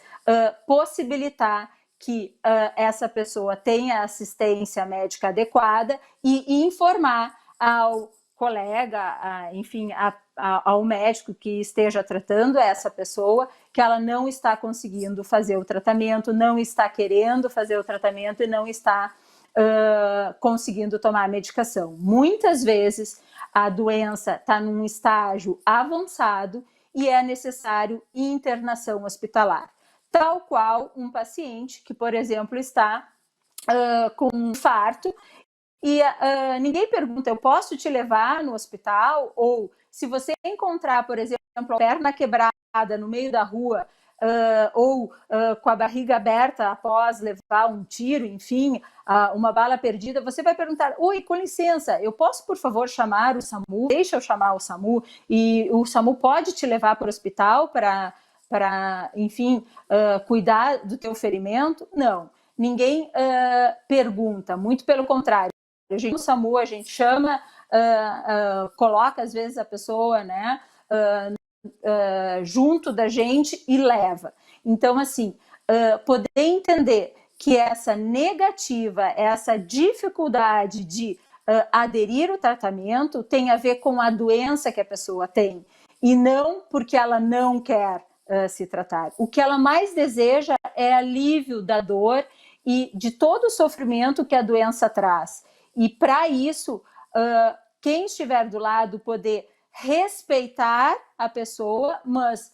possibilitar que essa pessoa tenha assistência médica adequada e informar ao colega, enfim, ao médico que esteja tratando essa pessoa que ela não está conseguindo fazer o tratamento, não está querendo fazer o tratamento e não está conseguindo tomar a medicação. Muitas vezes a doença está num estágio avançado e é necessário internação hospitalar. Tal qual um paciente que, por exemplo, está com um infarto e ninguém pergunta, eu posso te levar no hospital? Ou se você encontrar, por exemplo, a perna quebrada no meio da rua, ou com a barriga aberta após levar um tiro, enfim, uma bala perdida, você vai perguntar, oi, com licença, eu posso, por favor, chamar o SAMU? Deixa eu chamar o SAMU, e o SAMU pode te levar para o hospital para enfim, cuidar do teu ferimento? Não, ninguém pergunta, muito pelo contrário. No SAMU a gente chama, coloca às vezes a pessoa, né, junto da gente e leva. Então, assim, poder entender que essa negativa, essa dificuldade de aderir ao tratamento tem a ver com a doença que a pessoa tem e não porque ela não quer se tratar. O que ela mais deseja é alívio da dor e de todo o sofrimento que a doença traz. E para isso, quem estiver do lado poder respeitar a pessoa, mas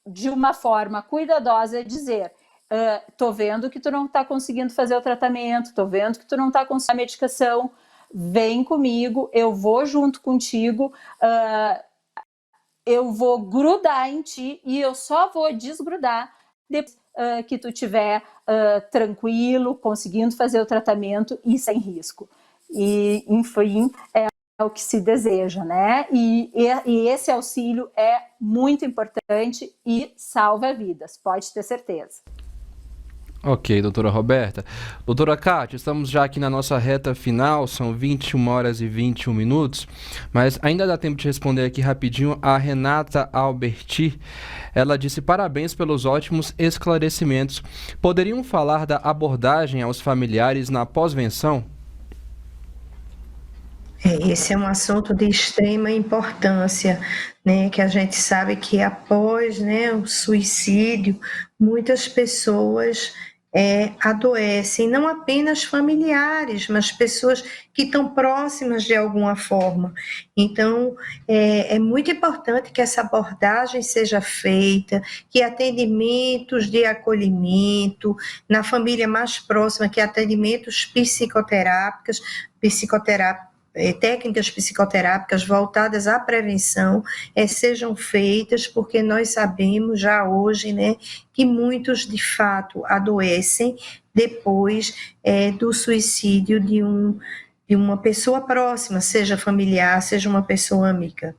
de uma forma cuidadosa dizer, tô vendo que tu não está conseguindo fazer o tratamento, tô vendo que tu não está conseguindo a medicação, vem comigo, eu vou junto contigo, eu vou grudar em ti e eu só vou desgrudar depois que tu estiver tranquilo, conseguindo fazer o tratamento e sem risco. E, enfim, é o que se deseja, né? E esse auxílio é muito importante e salva vidas, pode ter certeza. Ok, doutora Roberta. Doutora Kátia, estamos já aqui na nossa reta final, são 21 horas e 21 minutos, mas ainda dá tempo de responder aqui rapidinho a Renata Alberti. Ela disse parabéns pelos ótimos esclarecimentos. Poderiam falar da abordagem aos familiares na pós-venção? Esse é um assunto de extrema importância, né, que a gente sabe que após, né, o suicídio, muitas pessoas adoecem, não apenas familiares, mas pessoas que estão próximas de alguma forma. Então, é muito importante que essa abordagem seja feita, que atendimentos de acolhimento, na família mais próxima, que atendimentos psicoterápicos, técnicas psicoterápicas voltadas à prevenção sejam feitas, porque nós sabemos já hoje, né, que muitos de fato adoecem depois do suicídio de uma pessoa próxima, seja familiar, seja uma pessoa amiga.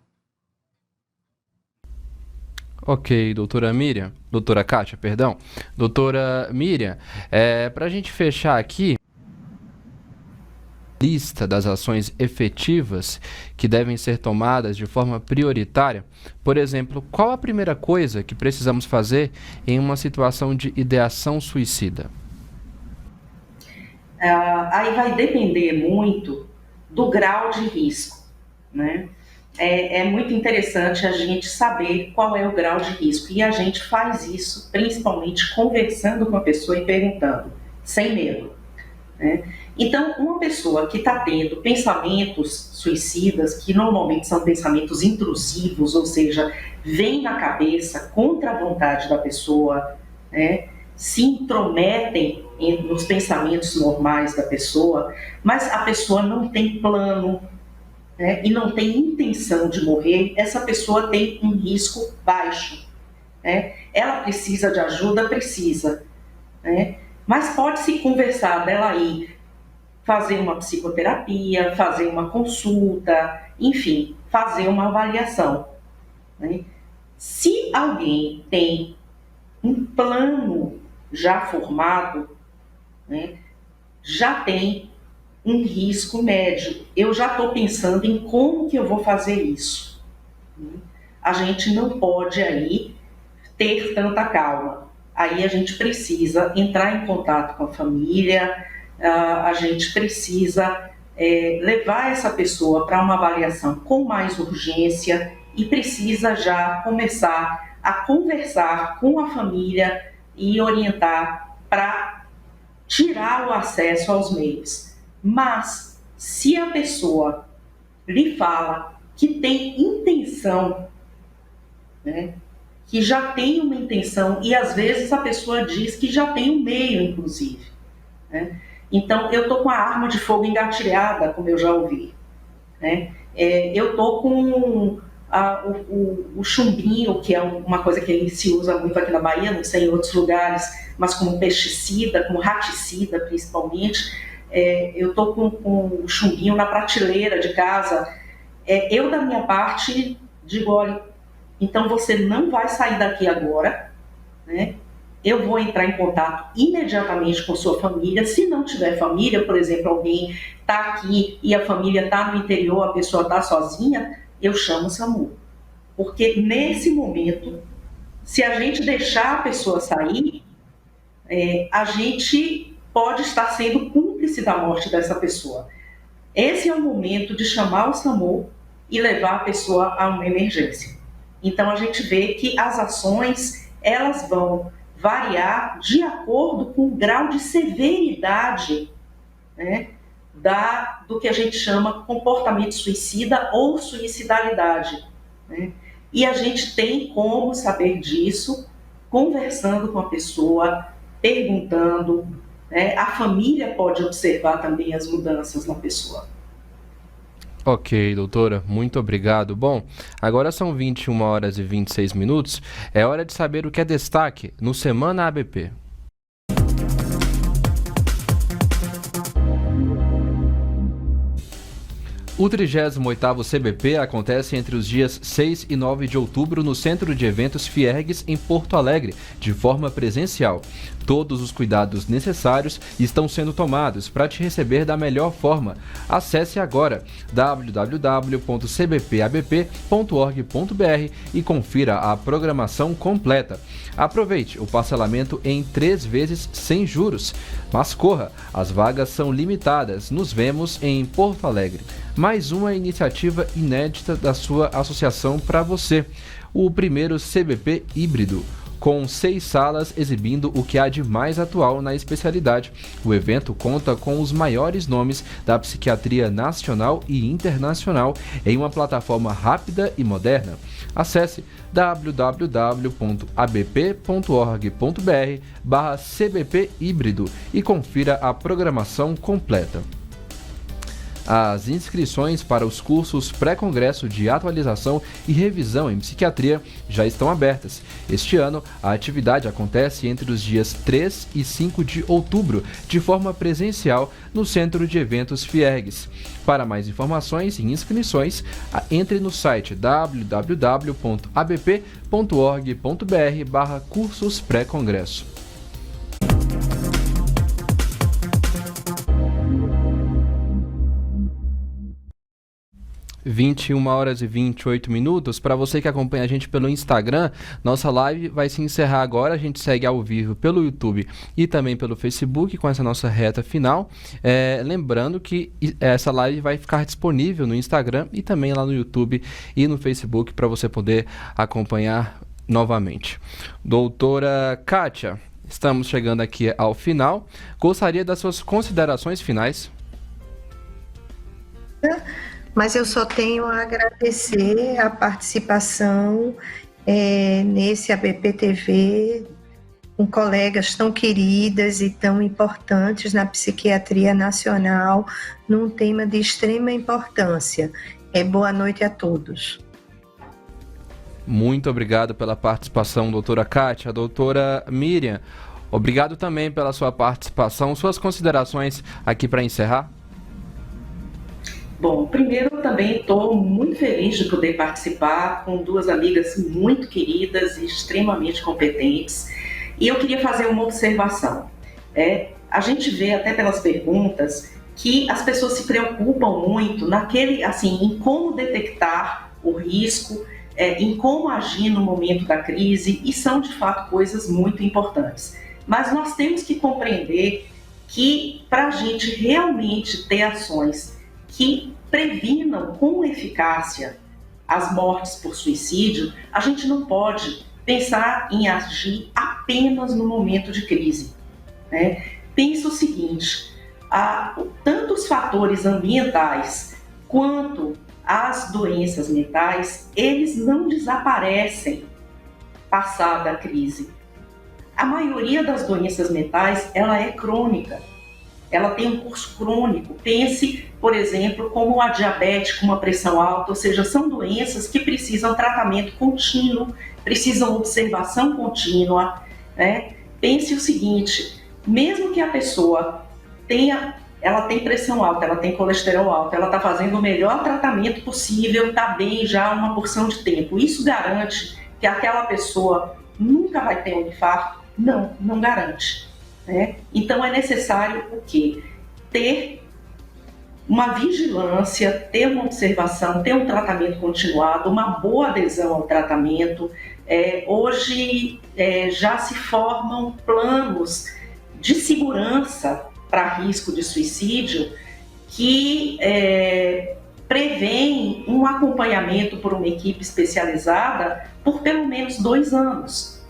Ok, doutora Kátia, perdão. Doutora Miriam, para a gente fechar aqui, lista das ações efetivas que devem ser tomadas de forma prioritária. Por exemplo, qual a primeira coisa que precisamos fazer em uma situação de ideação suicida? Aí vai depender muito do grau de risco, né? É muito interessante a gente saber qual é o grau de risco e a gente faz isso principalmente conversando com a pessoa e perguntando, sem medo, né? Então, uma pessoa que está tendo pensamentos suicidas, que normalmente são pensamentos intrusivos, ou seja, vêm na cabeça contra a vontade da pessoa, né, se intrometem nos pensamentos normais da pessoa, mas a pessoa não tem plano, né, e não tem intenção de morrer, essa pessoa tem um risco baixo, né? Ela precisa de ajuda? Precisa, né? Mas pode-se conversar dela aí, fazer uma psicoterapia, fazer uma consulta, enfim, fazer uma avaliação, né? Se alguém tem um plano já formado, né, já tem um risco médio. Eu já estou pensando em como que eu vou fazer isso. A gente não pode aí ter tanta calma. aí a gente precisa entrar em contato com a família, a gente precisa levar essa pessoa para uma avaliação com mais urgência e precisa já começar a conversar com a família e orientar para tirar o acesso aos meios. Mas, se a pessoa lhe fala que tem intenção, né, que já tem uma intenção, e às vezes a pessoa diz que já tem um meio, inclusive, né? Então, eu estou com a arma de fogo engatilhada, como eu já ouvi, né? Eu estou com o chumbinho, que é uma coisa que se usa muito aqui na Bahia, não sei em outros lugares, mas como pesticida, como raticida principalmente. Eu estou com o chumbinho na prateleira de casa. Eu, da minha parte, digo, olha, então você não vai sair daqui agora, né? Eu vou entrar em contato imediatamente com sua família. Se não tiver família, por exemplo, alguém está aqui e a família está no interior, a pessoa está sozinha, eu chamo o SAMU. Porque nesse momento, se a gente deixar a pessoa sair, a gente pode estar sendo cúmplice da morte dessa pessoa. Esse é o momento de chamar o SAMU e levar a pessoa a uma emergência. Então a gente vê que as ações, elas vão variar de acordo com o grau de severidade, né, do que a gente chama comportamento suicida ou suicidalidade, né? E a gente tem como saber disso conversando com a pessoa, perguntando, né? A família pode observar também as mudanças na pessoa. Ok, doutora, muito obrigado. Bom, agora são 21 horas e 26 minutos. É hora de saber o que é destaque no Semana ABP. O 38º CBP acontece entre os dias 6 e 9 de outubro no Centro de Eventos Fiergues, em Porto Alegre, de forma presencial. Todos os cuidados necessários estão sendo tomados para te receber da melhor forma. Acesse agora www.cbpabp.org.br e confira a programação completa. Aproveite o parcelamento em 3 vezes sem juros. Mas corra, as vagas são limitadas. Nos vemos em Porto Alegre. Mais uma iniciativa inédita da sua associação para você. O primeiro CBP híbrido, com 6 salas exibindo o que há de mais atual na especialidade. O evento conta com os maiores nomes da psiquiatria nacional e internacional em uma plataforma rápida e moderna. Acesse www.abp.org.br/CBP híbrido e confira a programação completa. As inscrições para os cursos pré-congresso de atualização e revisão em psiquiatria já estão abertas. Este ano, a atividade acontece entre os dias 3 e 5 de outubro, de forma presencial, no Centro de Eventos Fiergues. Para mais informações e inscrições, entre no site www.abp.org.br/cursos pré-congresso. 21 horas e 28 minutos. Para você que acompanha a gente pelo Instagram, nossa live vai se encerrar agora. A gente segue ao vivo pelo YouTube e também pelo Facebook com essa nossa reta final. Lembrando que essa live vai ficar disponível no Instagram e também lá no YouTube e no Facebook para você poder acompanhar novamente. Doutora Kátia, estamos chegando aqui ao final. Gostaria das suas considerações finais? Mas eu só tenho a agradecer a participação nesse ABP-TV com colegas tão queridas e tão importantes na psiquiatria nacional, num tema de extrema importância. Boa noite a todos. Muito obrigado pela participação, doutora Kátia. Doutora Miriam, obrigado também pela sua participação. Suas considerações aqui para encerrar? Bom, primeiro eu também estou muito feliz de poder participar com 2 amigas muito queridas e extremamente competentes. E eu queria fazer uma observação. A gente vê até pelas perguntas que as pessoas se preocupam muito em como detectar o risco em como agir no momento da crise, e são de fato coisas muito importantes. Mas nós temos que compreender que para a gente realmente ter ações que previnam com eficácia as mortes por suicídio, a gente não pode pensar em agir apenas no momento de crise, né? Pensa o seguinte, tanto os fatores ambientais quanto as doenças mentais, eles não desaparecem passada a crise. A maioria das doenças mentais, ela é crônica, ela tem um curso crônico. Pense, por exemplo, como a diabetes com uma pressão alta, ou seja, são doenças que precisam tratamento contínuo, precisam observação contínua, né? Pense o seguinte, mesmo que a pessoa ela tem pressão alta, ela tem colesterol alto, ela está fazendo o melhor tratamento possível, está bem já uma porção de tempo. Isso garante que aquela pessoa nunca vai ter um infarto? Não, não garante, né? Então é necessário o quê? Ter uma vigilância, ter uma observação, ter um tratamento continuado, uma boa adesão ao tratamento. Hoje já se formam planos de segurança para risco de suicídio que prevêem um acompanhamento por uma equipe especializada por pelo menos 2 anos,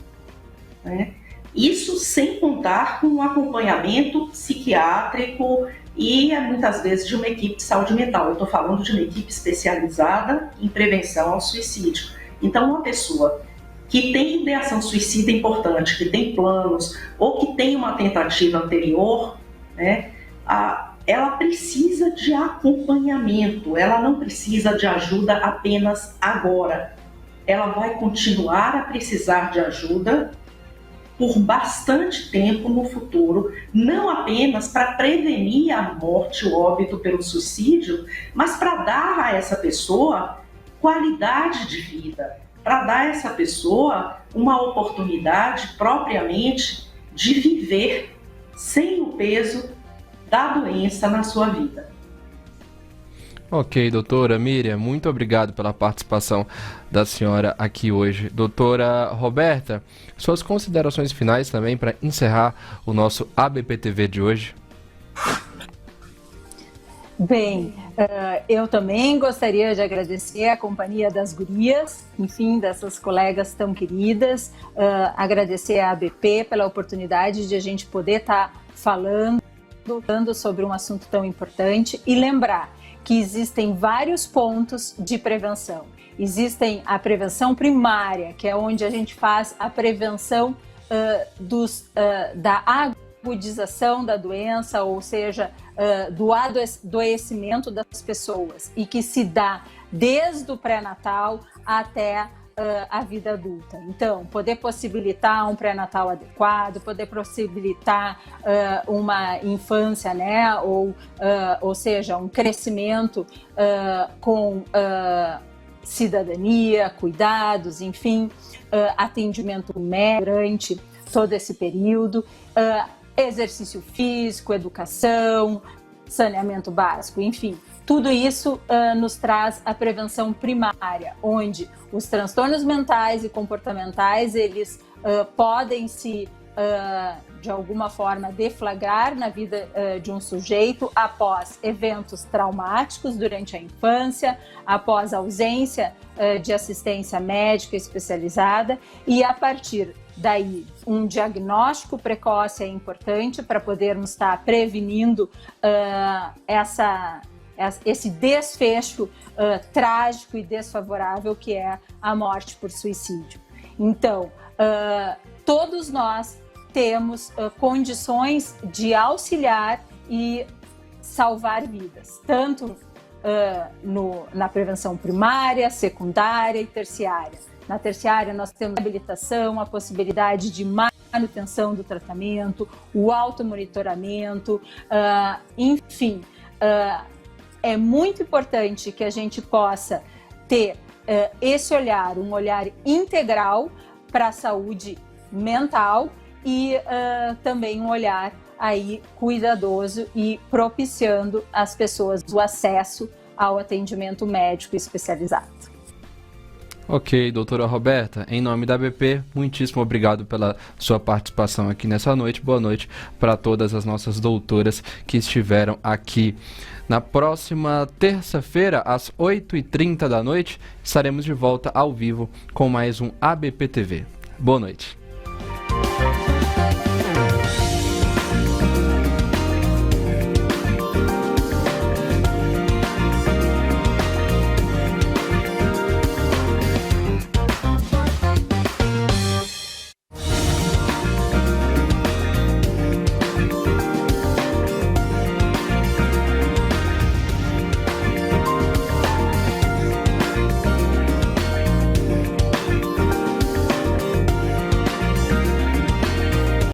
né? Isso sem contar com um acompanhamento psiquiátrico e muitas vezes de uma equipe de saúde mental. Eu estou falando de uma equipe especializada em prevenção ao suicídio. Então, uma pessoa que tem ideação suicida importante, que tem planos ou que tem uma tentativa anterior, né, ela precisa de acompanhamento, ela não precisa de ajuda apenas agora. Ela vai continuar a precisar de ajuda por bastante tempo no futuro, não apenas para prevenir a morte, o óbito pelo suicídio, mas para dar a essa pessoa qualidade de vida, para dar a essa pessoa uma oportunidade propriamente de viver sem o peso da doença na sua vida. Ok, doutora Miriam, muito obrigado pela participação da senhora aqui hoje. Doutora Roberta, suas considerações finais também para encerrar o nosso ABPTV de hoje. Bem, eu também gostaria de agradecer a companhia das gurias, enfim, dessas colegas tão queridas, agradecer à ABP pela oportunidade de a gente poder estar falando sobre um assunto tão importante e lembrar que existem vários pontos de prevenção. Existem a prevenção primária, que é onde a gente faz a prevenção da agudização da doença, ou seja, do adoecimento das pessoas, e que se dá desde o pré-natal até a vida adulta. Então, poder possibilitar um pré-natal adequado, poder possibilitar uma infância, né, ou seja, um crescimento com cidadania, cuidados, enfim, atendimento médico durante todo esse período, exercício físico, educação, saneamento básico, enfim. Tudo isso nos traz a prevenção primária, onde os transtornos mentais e comportamentais, eles podem se, de alguma forma, deflagrar na vida de um sujeito após eventos traumáticos durante a infância, após ausência de assistência médica especializada, e a partir daí um diagnóstico precoce é importante para podermos estar prevenindo esse desfecho trágico e desfavorável que é a morte por suicídio. Então, todos nós temos condições de auxiliar e salvar vidas, tanto na prevenção primária, secundária e terciária. Na terciária, nós temos a habilitação, a possibilidade de manutenção do tratamento, o automonitoramento, enfim. É muito importante que a gente possa ter esse olhar, um olhar integral para a saúde mental e também um olhar aí cuidadoso e propiciando às pessoas o acesso ao atendimento médico especializado. Ok, doutora Roberta, em nome da ABP, muitíssimo obrigado pela sua participação aqui nessa noite. Boa noite para todas as nossas doutoras que estiveram aqui. Na próxima terça-feira, às 8h30 da noite, estaremos de volta ao vivo com mais um ABP TV. Boa noite.